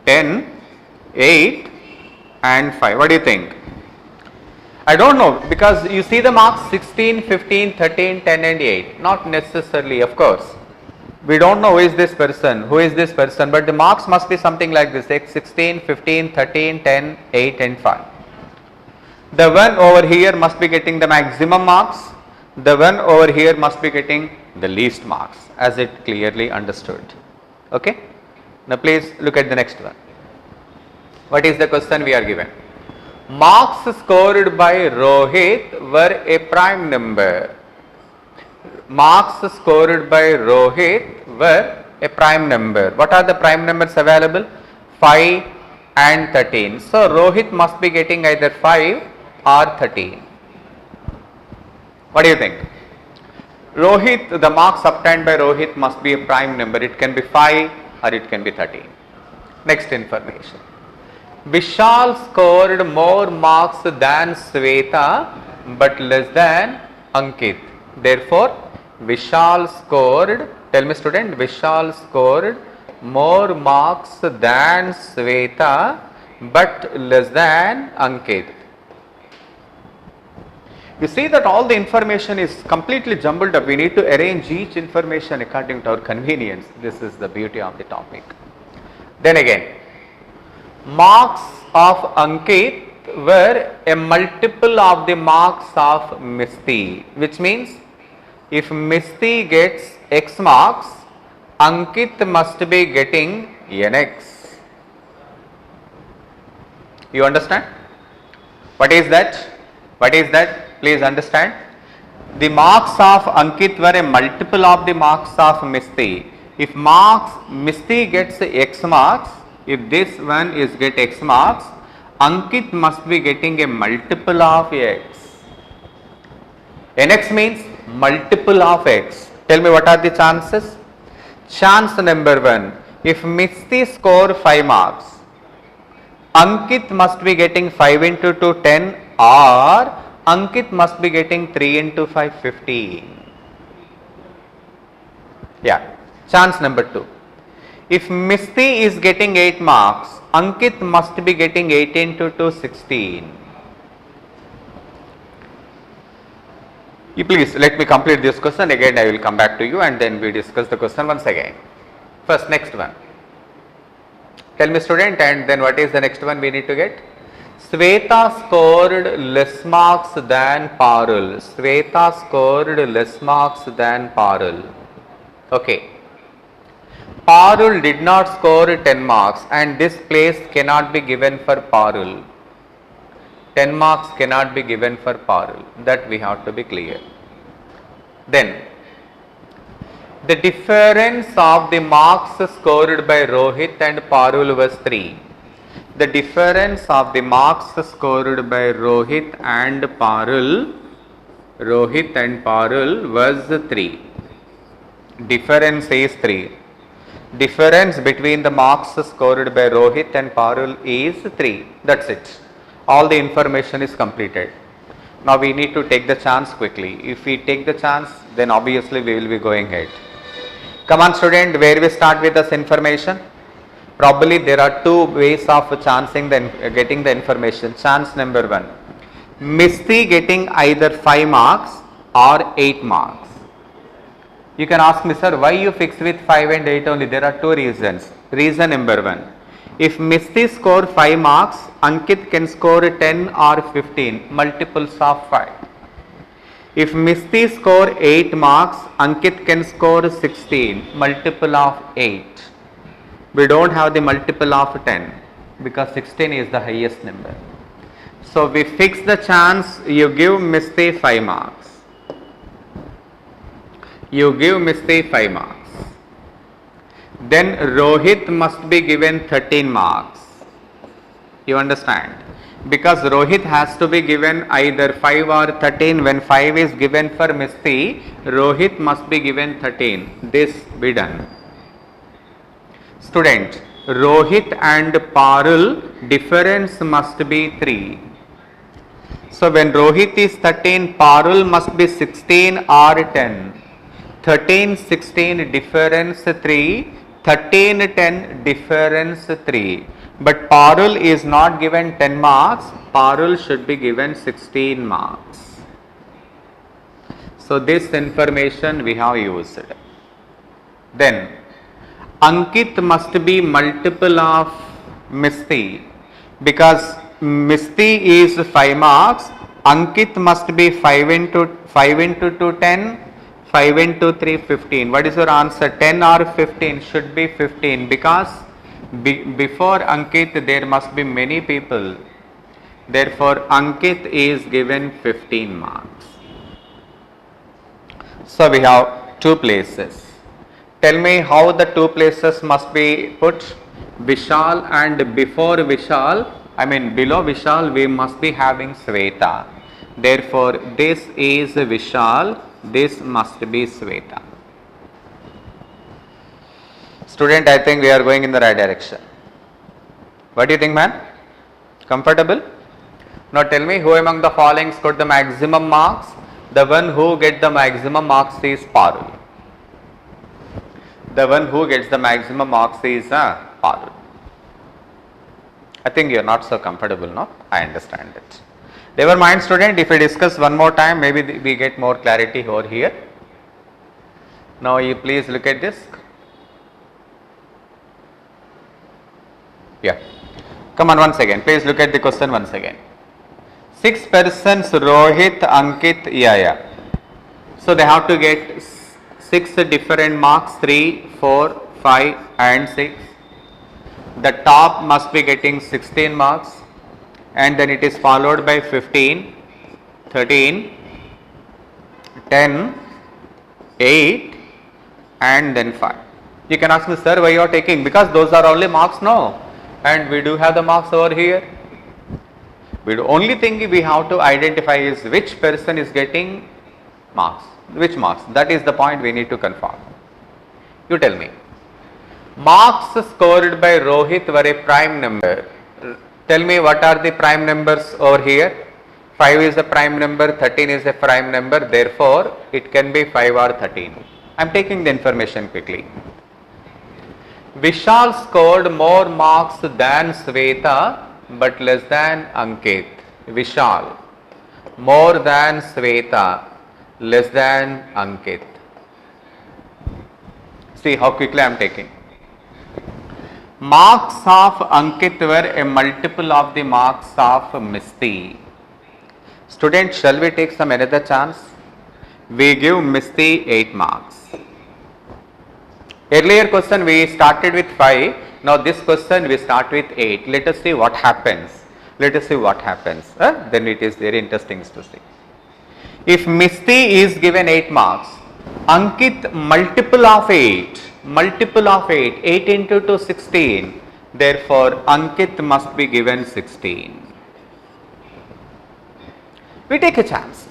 10, 8 and 5. What do you think? I don't know because you see the marks 16, 15, 13, 10 and 8. Not necessarily, of course. We don't know who is this person, but the marks must be something like this, 16, 15, 13, 10, 8 and 5. The one over here must be getting the maximum marks, the one over here must be getting the least marks, as it clearly understood. Okay. Now please look at the next one. What is the question we are given? Marks scored by Rohit were a prime number. Marks scored by Rohit were a prime number. What are the prime numbers available? 5 and 13. So Rohit must be getting either 5 or 13. What do you think? Rohit, the marks obtained by Rohit must be a prime number. It can be 5 or it can be 13. Next information. Vishal scored more marks than Sweta but less than Ankit. Therefore, Vishal scored, tell me student, Vishal scored more marks than Sweta but less than Ankit. You see that all the information is completely jumbled up. We need to arrange each information according to our convenience. This is the beauty of the topic. Then again, marks of Ankit were a multiple of the marks of Misti, which means if Misti gets X marks, Ankit must be getting NX. You understand? What is that? What is that? Please understand. The marks of Ankit were a multiple of the marks of Misti. If Misti gets X marks, if this one is get X marks, Ankit must be getting a multiple of X. NX means multiple of X. Tell me what are the chances? Chance number 1. If Misti score 5 marks, Ankit must be getting 5 into 2, 10 or Ankit must be getting 3 into 5, 15. Yeah. Chance number 2. If Misti is getting 8 marks, Ankit must be getting 8 into 2, 16. Please let me complete this question. Again I will come back to you and then we discuss the question once again. First, next one. Tell me student, and then what is the next one we need to get? Sweta scored less marks than Parul. Sweta scored less marks than Parul. Okay. Parul did not score 10 marks and this place cannot be given for Parul. 10 marks cannot be given for Parul. That we have to be clear. Then, the difference of the marks scored by Rohit and Parul was 3. The difference of the marks scored by Rohit and Parul was 3. Difference is 3. Difference between the marks scored by Rohit and Parul is 3. That's it. All the information is completed. Now we need to take the chance quickly. If we take the chance, then obviously we will be going ahead. Come on student, where we start with this information? Probably there are 2 ways of chancing getting the information. Chance number 1. Misti getting either 5 marks or 8 marks. You can ask me, sir, why you fix with 5 and 8 only? There are 2 reasons. Reason number 1. If Misti score 5 marks, Ankit can score 10 or 15, multiples of 5. If Misti score 8 marks, Ankit can score 16, multiple of 8. We don't have the multiple of 10 because 16 is the highest number. So we fix the chance, you give Misti 5 marks. You give Misti 5 marks. Then Rohit must be given 13 marks. You understand? Because Rohit has to be given either 5 or 13. When 5 is given for Misti, Rohit must be given 13. This be done. Student, Rohit and Parul difference must be 3. So when Rohit is 13, Parul must be 16 or 10. 13, 16 difference 3. 13, 10 difference 3. But Parul is not given 10 marks. Parul should be given 16 marks. So this information we have used. Then Ankit must be multiple of Misti, because Misti is 5 marks. Ankit must be 5 into 2 10, 5 into 3 15. What is your answer? 10 or 15? Should be 15, because before Ankit there must be many people. Therefore Ankit is given 15 marks. So we have 2 places. Tell me how the 2 places must be put. Vishal, and before Vishal, below Vishal, we must be having Sweta. Therefore this is Vishal, this must be Sweta. Student, I think we are going in the right direction. What do you think, man? Comfortable? Now tell me, who among the following scored the maximum marks? The one who gets the maximum marks is Parul. The one who gets the maximum marks is Parul. I think you are not so comfortable, no? I understand it. Never mind, student, if we discuss one more time, maybe we get more clarity over here. Now you please look at this. Yeah. Come on, once again. Please look at the question once again. 6 persons, Rohit, Ankit, Yaya. So they have to get 6 different marks, 3, 4, 5 and 6. The top must be getting 16 marks, and then it is followed by 15, 13, 10, 8 and then 5. You can ask me, sir, why you are taking? Because those are only marks, no? And we do have the marks over here. The only thing we have to identify is which person is getting marks. Which marks? That is the point we need to confirm. You tell me. Marks scored by Rohit were a prime number. Tell me, what are the prime numbers over here? 5 is a prime number, 13 is a prime number, therefore it can be 5 or 13. I am taking the information quickly. Vishal scored more marks than Sweta but less than Ankit. Vishal more than Sweta, less than Ankit. See how quickly I am taking. Marks of Ankit were a multiple of the marks of Misti. Students, shall we take some another chance? We give Misti 8 marks. Earlier question we started with 5. Now this question we start with 8. Let us see what happens. Let us see what happens. Then it is very interesting to see. If Misti is given 8 marks, Ankit multiple of 8. 8 into 2 16. Therefore Ankit must be given 16. We take a chance.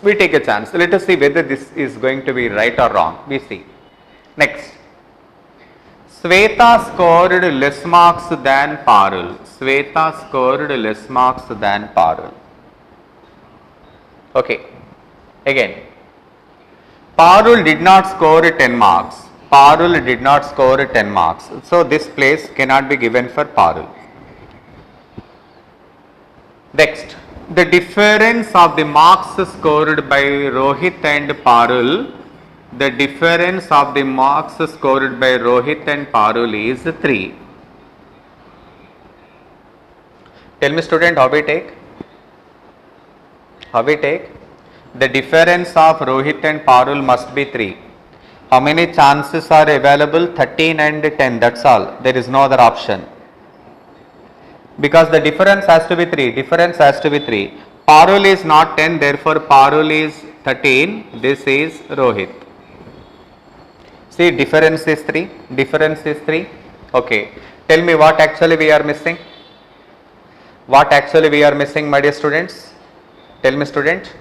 Let us see whether this is going to be right or wrong. We see. Next. Sweta scored less marks than Parul. Sweta scored less marks than Parul. Okay. Again. Parul did not score 10 marks. Parul did not score 10 marks. So this place cannot be given for Parul. Next. The difference of the marks scored by Rohit and Parul, the difference of the marks scored by Rohit and Parul is 3. Tell me, student, how we take? How we take? The difference of Rohit and Parul must be 3. How many chances are available? 13 and 10, that's all. There is no other option. Because the difference has to be 3. Difference has to be 3. Parul is not 10, therefore Parul is 13. This is Rohit. See, difference is 3. Difference is 3. Okay. Tell me what actually we are missing. What actually we are missing, my dear students? Tell me, student.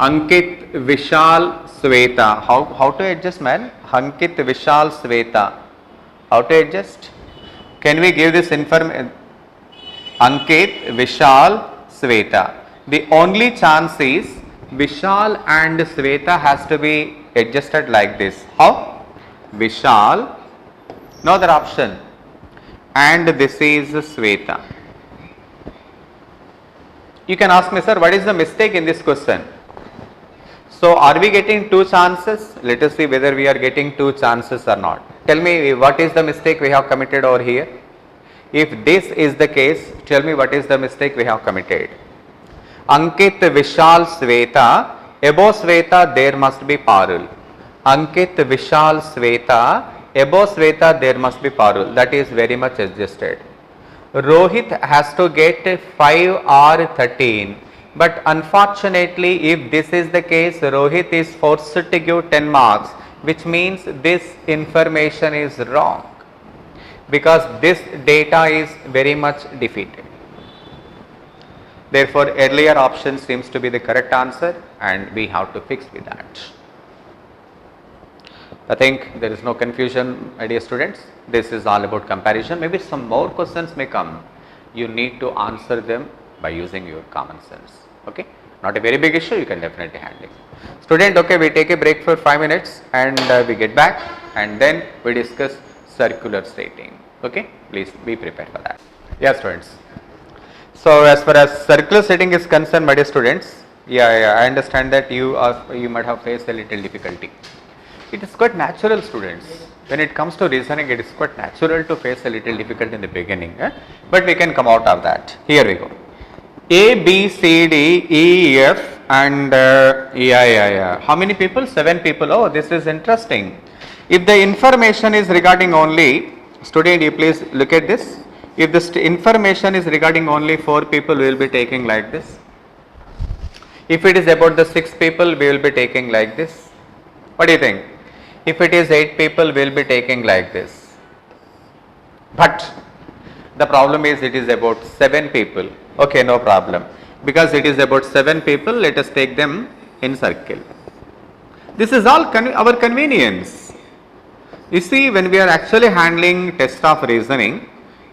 Ankit, Vishal, Sweta. How to adjust, man? Ankit, Vishal, Sweta. How to adjust? Can we give this information? Ankit, Vishal, Sweta. The only chance is Vishal and Sweta has to be adjusted like this. How? Vishal, no other option, and this is Sweta. You can ask me, sir, what is the mistake in this question? So are we getting 2 chances? Let us see whether we are getting 2 chances or not. Tell me what is the mistake we have committed over here. If this is the case, tell me what is the mistake we have committed. Ankit, Vishal, Sweta. Above Sweta there must be Parul. Ankit, Vishal, Sweta. Above Sweta there must be Parul. That is very much adjusted. Rohit has to get 5 or 13. But unfortunately, if this is the case, Rohit is forced to give 10 marks, which means this information is wrong, because this data is very much defeated. Therefore, earlier option seems to be the correct answer, and we have to fix with that. I think there is no confusion, my dear students. This is all about comparison. Maybe some more questions may come. You need to answer them by using your common sense. Okay, not a very big issue, you can definitely handle it. Student, okay, we take a break for 5 minutes and we get back, and then we discuss circular stating. Okay, please be prepared for that. Yes, students. So as far as circular stating is concerned, my dear students, I understand that you might have faced a little difficulty. It is quite natural, students. When it comes to reasoning, it is quite natural to face a little difficulty in the beginning, but we can come out of that. Here we go. A, B, C, D, E, F and How many people? 7 people. Oh, this is interesting. If the information is regarding only, student, you please look at this. If the information is regarding only 4 people, we will be taking like this. If it is about the 6 people, we will be taking like this. What do you think? If it is 8 people, we will be taking like this. But the problem is it is about 7 people. Okay, no problem. Because it is about 7 people, let us take them in circle. This is all our convenience. You see, when we are actually handling test of reasoning,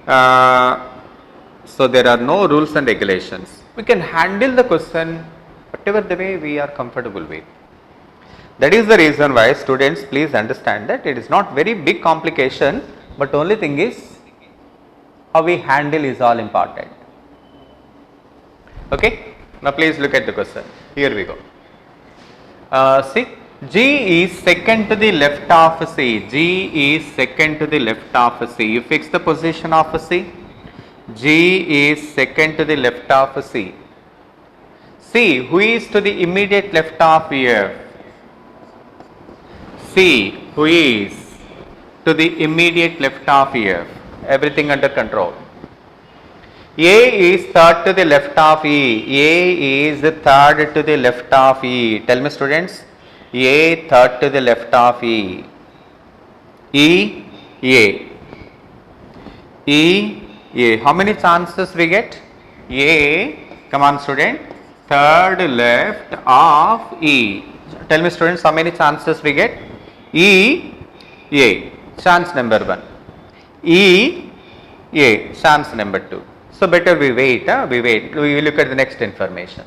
so there are no rules and regulations. We can handle the question whatever the way we are comfortable with. That is the reason why, students, please understand that it is not very big complication, but only thing is how we handle is all important. Okay, now please look at the question. Here we go. See, G is second to the left of C. G is second to the left of C. You fix the position of C. G is second to the left of C. C, who is to the immediate left of F? C, who is to the immediate left of F? Everything under control. A is third to the left of E. A is third to the left of E. Tell me, students. A third to the left of E. E, A. E, A. How many chances we get? A, come on, student. Third left of E. Tell me, students, how many chances we get? E, A. Chance number 1. E, A. Chance number 2. So better we wait, we will look at the next information.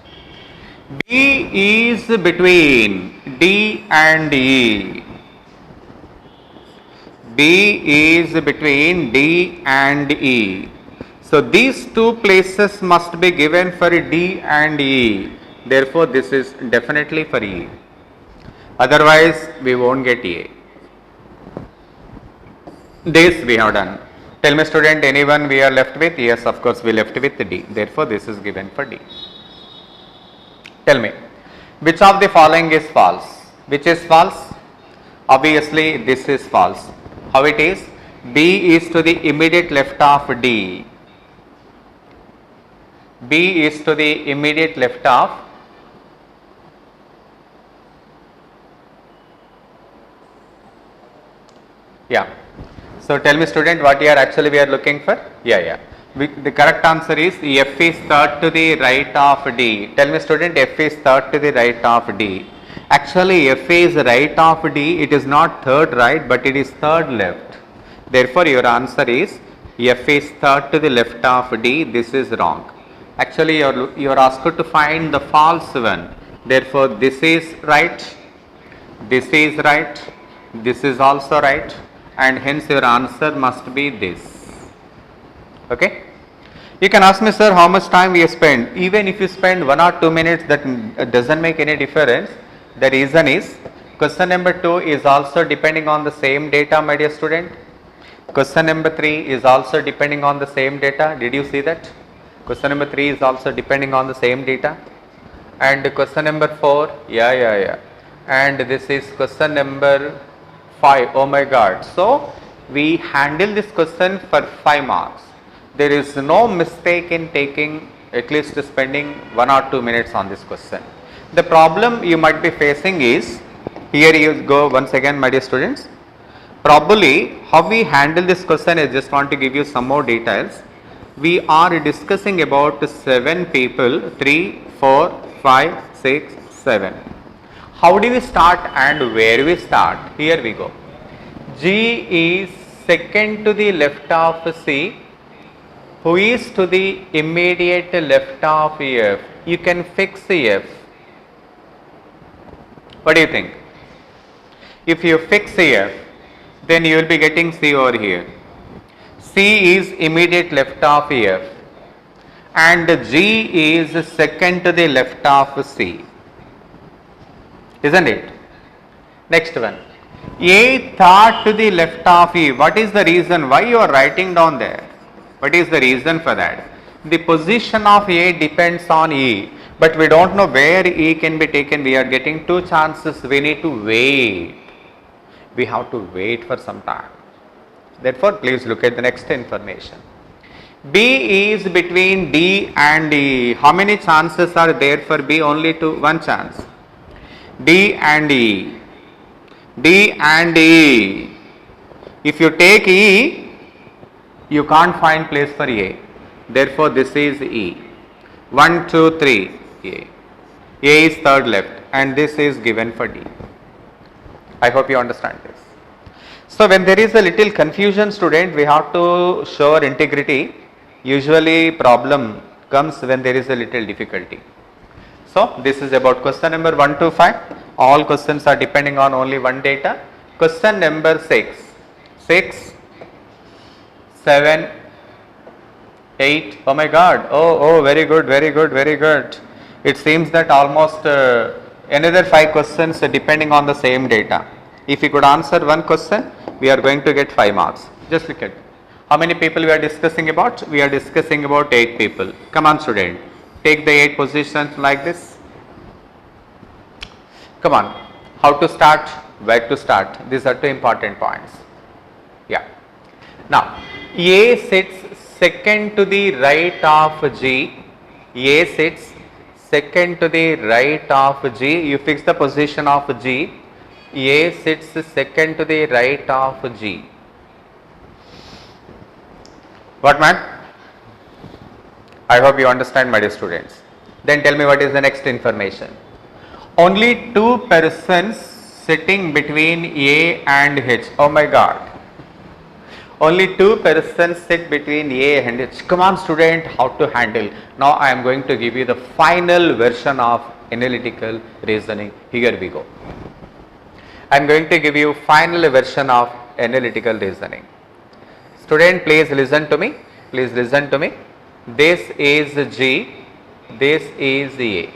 B is between D and E. B is between D and E. So these 2 places must be given for D and E. Therefore, this is definitely for E. Otherwise, we won't get A. This we have done. Tell me, student, anyone we are left with? Yes, of course, we left with D. Therefore, this is given for D. Tell me, which of the following is false? Which is false? Obviously, this is false. How it is? B is to the immediate left of D. B is to the immediate left of So tell me, student, what we are looking for? The correct answer is F is third to the right of D. Tell me, student, F is third to the right of D. Actually, F is right of D. It is not third right, but it is third left. Therefore, your answer is F is third to the left of D. This is wrong. Actually, you are asked to find the false one. Therefore, this is right. This is right. This is also right. And hence your answer must be this. Okay? You can ask me, sir, how much time we spend? Even if you spend 1 or 2 minutes, that doesn't make any difference. The reason is Question number 2 is also depending on the same data, my dear student. Question number 3 is also depending on the same data. Did you see that? Question number 3 is also depending on the same data. And question number 4, yeah. And this is question number 5. Oh my God. So we handle this question for 5 marks. There is no mistake in taking, at least spending 1 or 2 minutes on this question. The problem you might be facing is, here you go once again, my dear students. Probably how we handle this question, I just want to give you some more details. We are discussing about 7 people, 3, 4, 5, 6, 7. How do we start and where we start? Here we go. G is second to the left of C, who is to the immediate left of F. You can fix F. What do you think? If you fix F, then you will be getting C over here. C is immediate left of F and G is second to the left of C, isn't it? Next one, A third to the left of E. What is the reason? Why you are writing down there? What is the reason for that? The position of A depends on E, but we don't know where E can be taken. We are getting 2 chances. We need to wait. We have to wait for some time. Therefore, please look at the next information. B is between D and E. How many chances are there for B? Only 1 chance. D and E. D and E. If you take E, you can't find place for A. Therefore, this is E. 1, 2, 3. A. A is third left and this is given for D. I hope you understand this. So when there is a little confusion, student, we have to show our integrity. Usually problem comes when there is a little difficulty. So this is about question number 1 to 5. All questions are depending on only one data. Question number 6. 6, 7, 8. Oh my God. Oh, very good. It seems that almost another 5 questions depending on the same data. If you could answer one question, we are going to get 5 marks. Just look at it. How many people we are discussing about? We are discussing about 8 people. Come on, student. Take the 8 positions like this. Come on. How to start? Where to start? These are 2 important points. Yeah. Now, A sits second to the right of G. A sits second to the right of G. You fix the position of G. A sits second to the right of G. What, man? I hope you understand, my dear students. Then tell me what is the next information. Only 2 persons sitting between A and H. Oh my God. Only 2 persons sit between A and H. Come on, student, how to handle. Now I am going to give you the final version of analytical reasoning. Here we go. I am going to give you final version of analytical reasoning. Student, please listen to me. Please listen to me. This is G. This is A.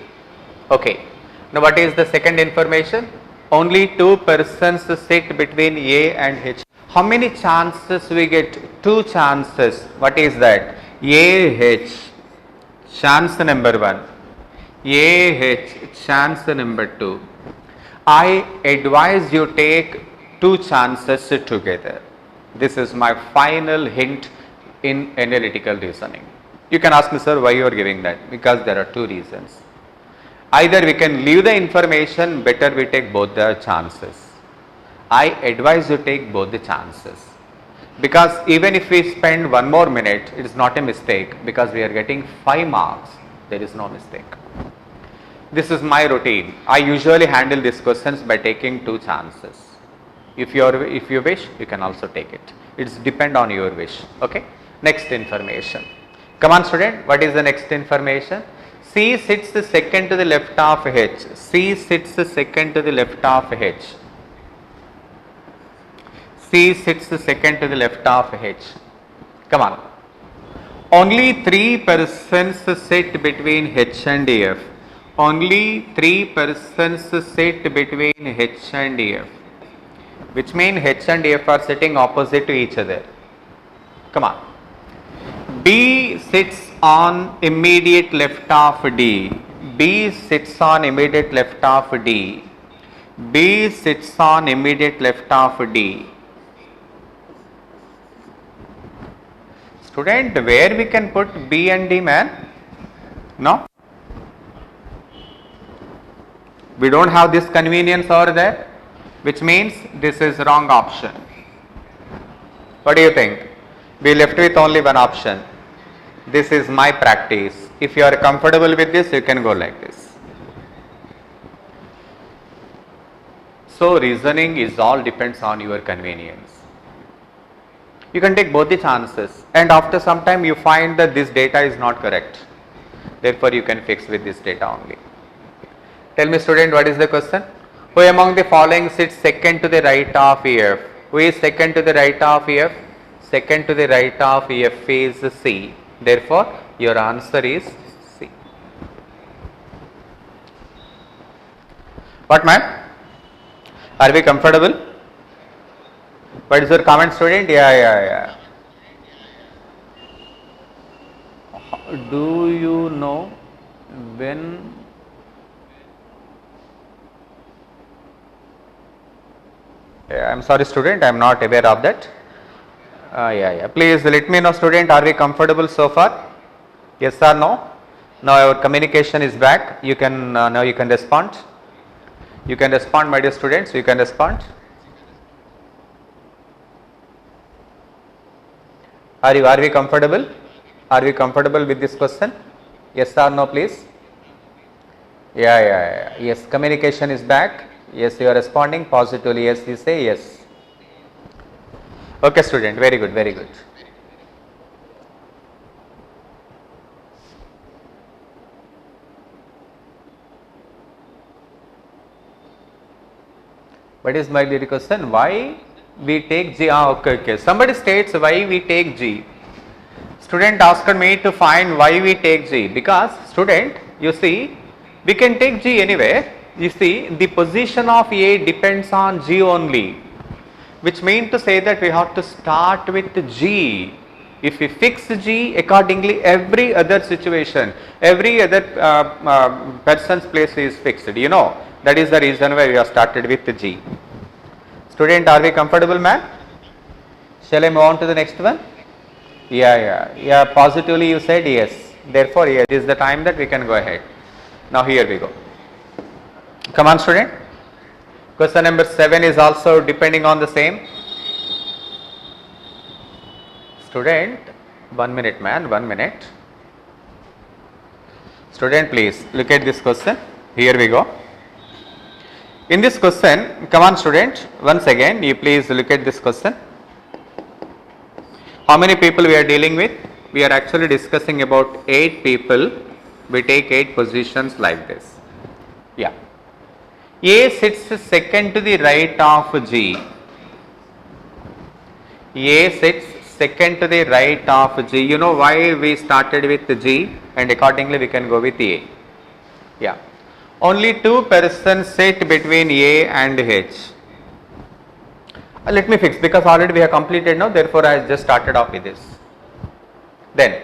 Okay. Now what is the second information? Only 2 persons sit between A and H. How many chances we get? 2 chances. What is that? AH. Chance number 1. AH. Chance number 2. I advise you take 2 chances together. This is my final hint in analytical reasoning. You can ask me, sir, why you are giving that? Because there are 2 reasons. Either we can leave the information, better we take both the chances. I advise you take both the chances. Because even if we spend 1 more minute, it is not a mistake because we are getting 5 marks. There is no mistake. This is my routine. I usually handle these questions by taking 2 chances. If you wish, you can also take it. It's depend on your wish. Okay. Next information. Come on, student. What is the next information? C sits second to the left of H. C sits second to the left of H. C sits second to the left of H. Come on. Only 3 persons sit between H and F. only 3 persons sit between H and F, which means H and F are sitting opposite to each other. Come on. B sits on immediate left of D. B sits on immediate left of D. B sits on immediate left of D. Student, where we can put B and D, man? No? We don't have this convenience over there, which means this is wrong option. What do you think? We left with only one option. This is my practice. If you are comfortable with this, you can go like this. So reasoning is all depends on your convenience. You can take both the chances, and after some time you find that this data is not correct. Therefore you can fix with this data only. Tell me, student, what is the question? Who among the following sits second to the right of EF? Who is second to the right of EF? Second to the right of EF is C. Therefore your answer is C. What, man? Are we comfortable? What is your comment, student? Yeah. Do you know when I'm sorry, student, I am not aware of that. Please let me know, student, are we comfortable so far? Yes or no? Now our communication is back. You can now you can respond. You can respond, my dear students. You can respond. Are we comfortable? Are we comfortable with this question? Yes or no, please? Yes, communication is back. Yes, you are responding positively. Yes, you say yes. Okay, student, very good, very good. What is my dear question? Why we take G? Okay. Somebody states why we take G. Student asked me to find why we take G, because student, you see, we can take G anywhere. You see, the position of A depends on G only, which means to say that we have to start with G. If we fix G, accordingly every other situation, every other person's place is fixed. You know, that is the reason why we have started with G. Student, are we comfortable, ma'am? Shall I move on to the next one? Yeah. Positively you said yes. Therefore, yes, this is the time that we can go ahead. Now here we go. Come on, student. Question number 7 is also depending on the same. Student, 1 minute, man, 1 minute. Student, please look at this question. Here we go. In this question, come on, student, once again, you please look at this question. How many people we are dealing with? We are actually discussing about 8 people. We take 8 positions like this. Yeah. A sits second to the right of G. A sits second to the right of G. You know why we started with G, and accordingly we can go with A. Yeah. Only 2 persons sit between A and H. Let me fix, because already we have completed now, therefore I just started off with this. Then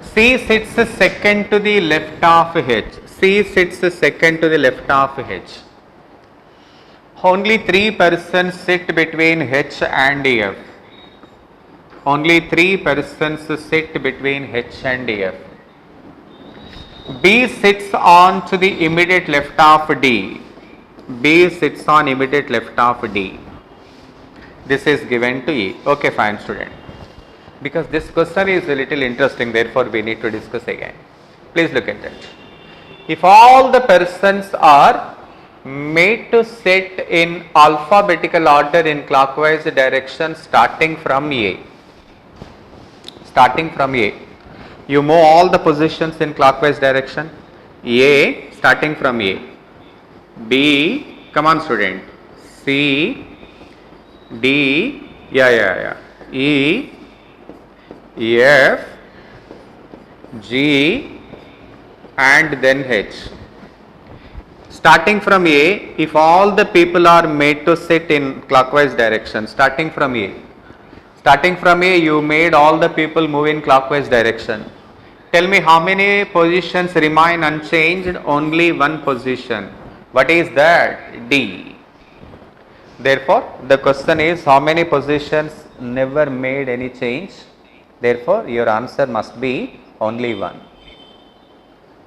C sits second to the left of H. C sits second to the left of H. Only 3 persons sit between H and F. Only 3 persons sit between H and F. B sits on to the immediate left of D. B sits on immediate left of D. This is given to E. Okay, fine, student. Because this question is a little interesting, therefore we need to discuss again. Please look at that. If all the persons are made to sit in alphabetical order in clockwise direction starting from A. You move all the positions in clockwise direction. A, starting from A. B, come on, student. C, D, E, F, G, and then H. Starting from A, if all the people are made to sit in clockwise direction, starting from A, you made all the people move in clockwise direction. Tell me how many positions remain unchanged? Only one position. What is that? D. Therefore, the question is how many positions never made any change? Therefore, your answer must be only one.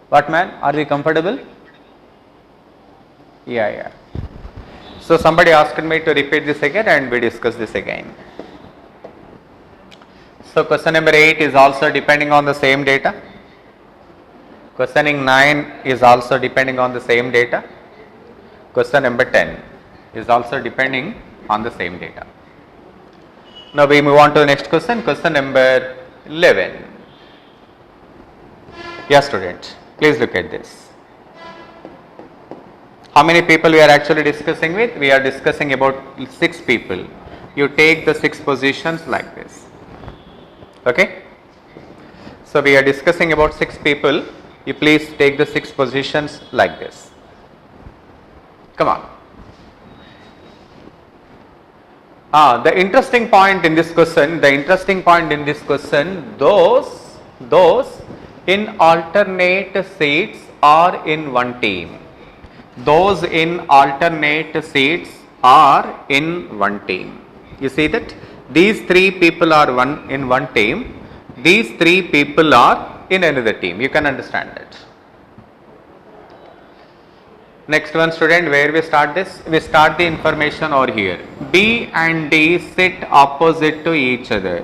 What man? Are we comfortable? Yeah. So somebody asked me to repeat this again and we discuss this again. So question number 8 is also depending on the same data. Questioning 9 is also depending on the same data. Question number 10 is also depending on the same data. Now we move on to the next question, question number 11. Yes students, please look at this. How many people we are actually discussing with? We are discussing about 6 people. You take the 6 positions like this. Okay? So we are discussing about 6 people. You please take the 6 positions like this. Come on. The interesting point in this question, those in alternate seats are in one team. Those in alternate seats are in one team. You see that? These 3 people are in one team. These 3 people are in another team. You can understand that. Next one student, where we start this? We start the information over here. B and D sit opposite to each other.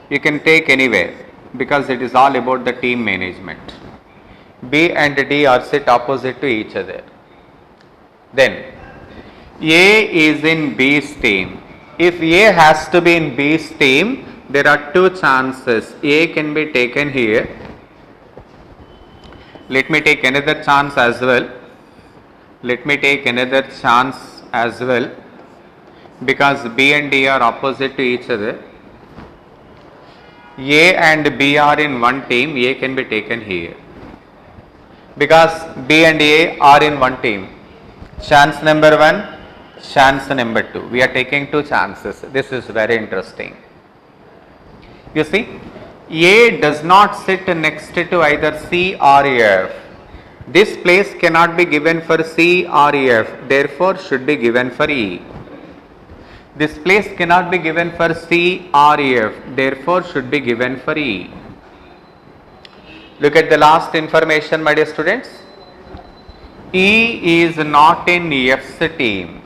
You can take anywhere because it is all about the team management. B and D are sit opposite to each other. Then A is in B's team. If A has to be in B's team, there are 2 chances. A can be taken here. Let me take another chance as well. Because B and D are opposite to each other. A and B are in one team. A can be taken here. Because B and A are in one team. Chance number 1, chance number 2. We are taking 2 chances. This is very interesting. You see, A does not sit next to either C or F. This place cannot be given for C or F, therefore should be given for E. This place cannot be given for C or F, therefore should be given for E. Look at the last information, my dear students. E is not in F's team.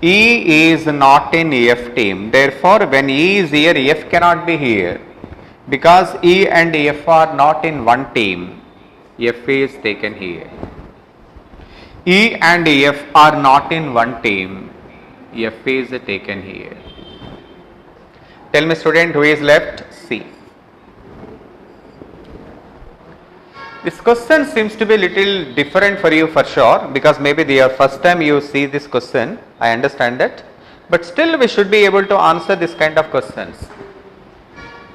E is not in F team. Therefore, when E is here, F cannot be here. Because E and F are not in one team, F is taken here. E and F are not in one team, F is taken here. Tell me student, who is left? C. This question seems to be a little different for you for sure, because maybe the first time you see this question, I understand that, but still we should be able to answer this kind of questions.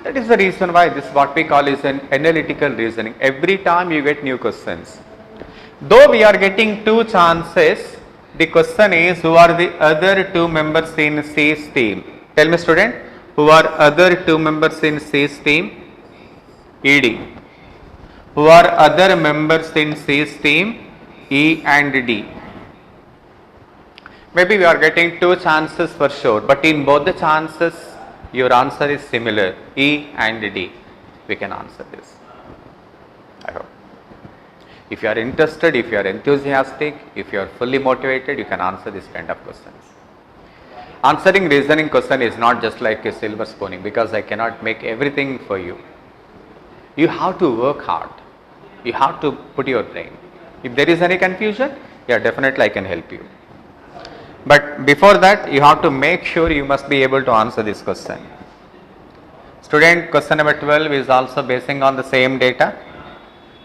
That is the reason why this what we call is an analytical reasoning. Every time you get new questions. Though we are getting 2 chances, the question is who are the other 2 members in C's team? Tell me student, who are other 2 members in C's team? ED. Who are other members in C's team? E and D. Maybe we are getting 2 chances for sure, but in both the chances your answer is similar, E and D. We can answer this. I hope. If you are interested, if you are enthusiastic, if you are fully motivated, you can answer this kind of questions. Answering reasoning question is not just like a silver spooning, because I cannot make everything for you. You have to work hard. You have to put your brain. If there is any confusion, yeah, definitely I can help you. But before that, you have to make sure you must be able to answer this question. Student, question number 12 is also basing on the same data.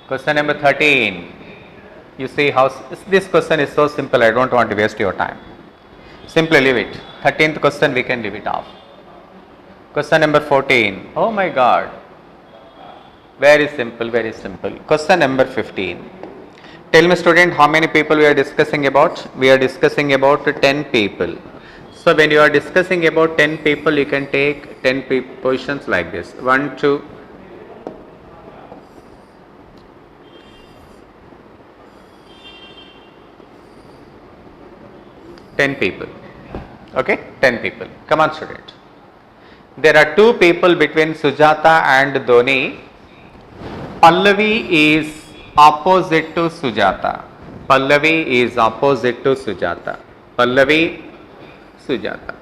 Question number 13. You see how this question is so simple, I don't want to waste your time. Simply leave it. 13th question we can leave it off. Question number 14. Oh my God. Very simple, very simple. Question number 15. Tell me student, how many people we are discussing about? We are discussing about 10 people. So when you are discussing about 10 people, you can take 10 positions like this. 1, 2, 10 people. Okay, 10 people. Come on student. There are 2 people between Sujata and Dhoni. Pallavi is opposite to Sujata. Pallavi is opposite to Sujata. Pallavi, Sujata.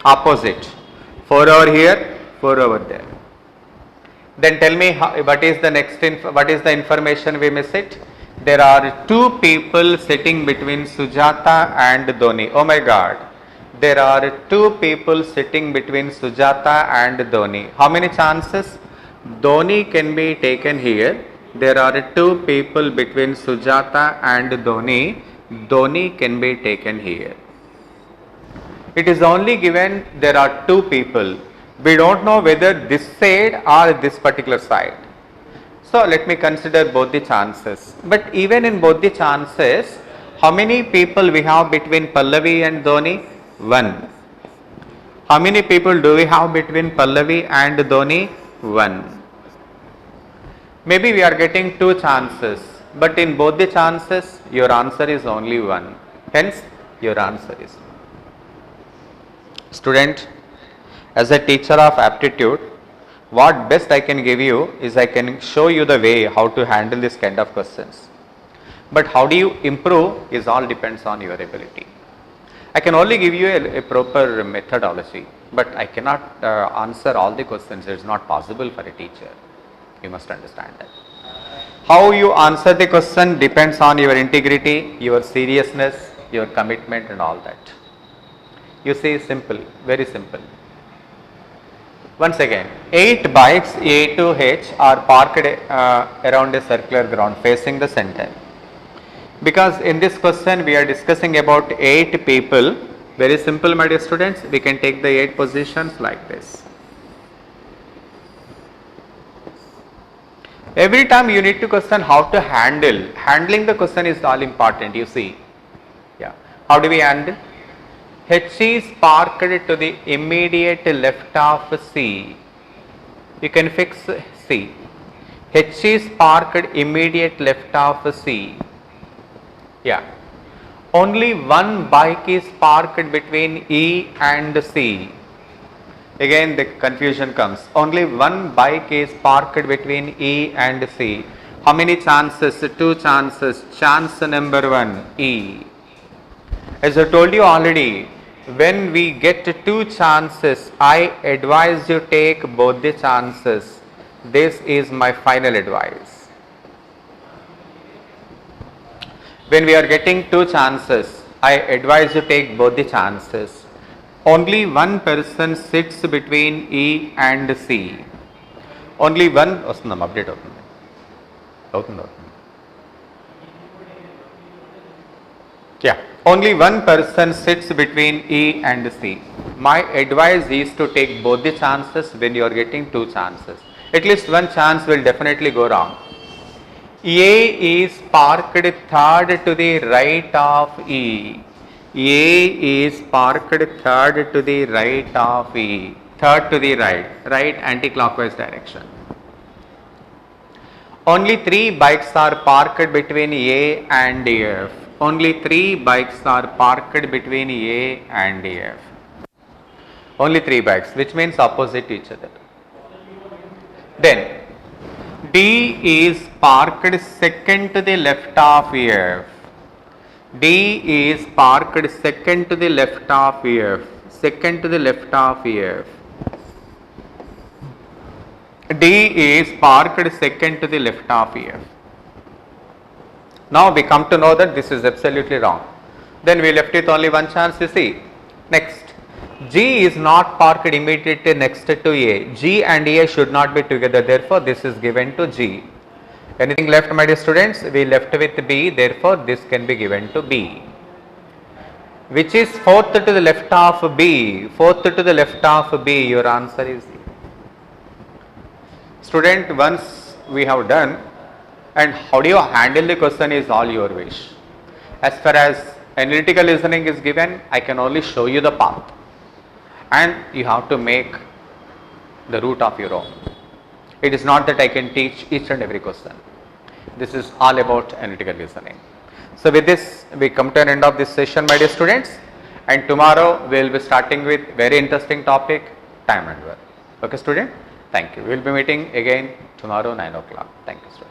Opposite. 4 over here, 4 over there. Then tell me what is the next what is the information we miss it? There are 2 people sitting between Sujata and Dhoni. Oh my God. There are 2 people sitting between Sujata and Dhoni. How many chances? Dhoni can be taken here. There are 2 people between Sujata and Dhoni. Dhoni can be taken here. It is only given there are 2 people. We don't know whether this side or this particular side. So let me consider both the chances. But even in both the chances, how many people we have between Pallavi and Dhoni? 1. How many people do we have between Pallavi and Dhoni? 1. Maybe we are getting 2 chances, but in both the chances, your answer is only 1. Hence, your answer is 1. Student, as a teacher of aptitude, what best I can give you is I can show you the way how to handle this kind of questions. But how do you improve is all depends on your ability. I can only give you a proper methodology, but I cannot answer all the questions. It is not possible for a teacher. You must understand that. How you answer the question depends on your integrity, your seriousness, your commitment and all that. You see, simple, very simple. Once again, 8 bikes A to H are parked around a circular ground facing the center. Because in this question we are discussing about 8 people, very simple my dear students, we can take the 8 positions like this. Every time you need to question how to handling the question is all important, you see. Yeah. How do we handle? H is parked to the immediate left of C. You can fix C. H is parked immediate left of C. Yeah. Only one bike is parked between E and C. Again the confusion comes. Only one bike is parked between E and C. How many chances? 2 chances. Chance number 1, E. As I told you already, when we get 2 chances, I advise you take both the chances. This is my final advice. When we are getting 2 chances, I advise you take both the chances. Only one person sits between E and C. Only one update అవుతుంది. Yeah. Only one person sits between E and C. My advice is to take both the chances when you are getting 2 chances. At least one chance will definitely go wrong. A is parked third to the right of E. A is parked third to the right of E. Third to the right anti-clockwise direction. Only 3 bikes are parked between A and F. Only 3 bikes are parked between A and F. Only 3 bikes, which means opposite each other. Then D is parked second to the left of F. D is parked second to the left of F. Second to the left of F. D is parked second to the left of F. Now we come to know that this is absolutely wrong. Then we left with only one chance, you see. Next, G is not parked immediately next to A. G and A should not be together, therefore this is given to G. Anything left my dear students? We left with B, therefore this can be given to B. Which is fourth to the left of B? Fourth to the left of B, your answer is C. Student, once we have done, and how do you handle the question is all your wish. As far as analytical listening is given, I can only show you the path, and you have to make the route of your own. It is not that I can teach each and every question. This is all about analytical listening. So with this, we come to an end of this session, my dear students, and tomorrow we will be starting with very interesting topic, time and work. Okay, student? Thank you. We will be meeting again tomorrow 9 o'clock. Thank you, student.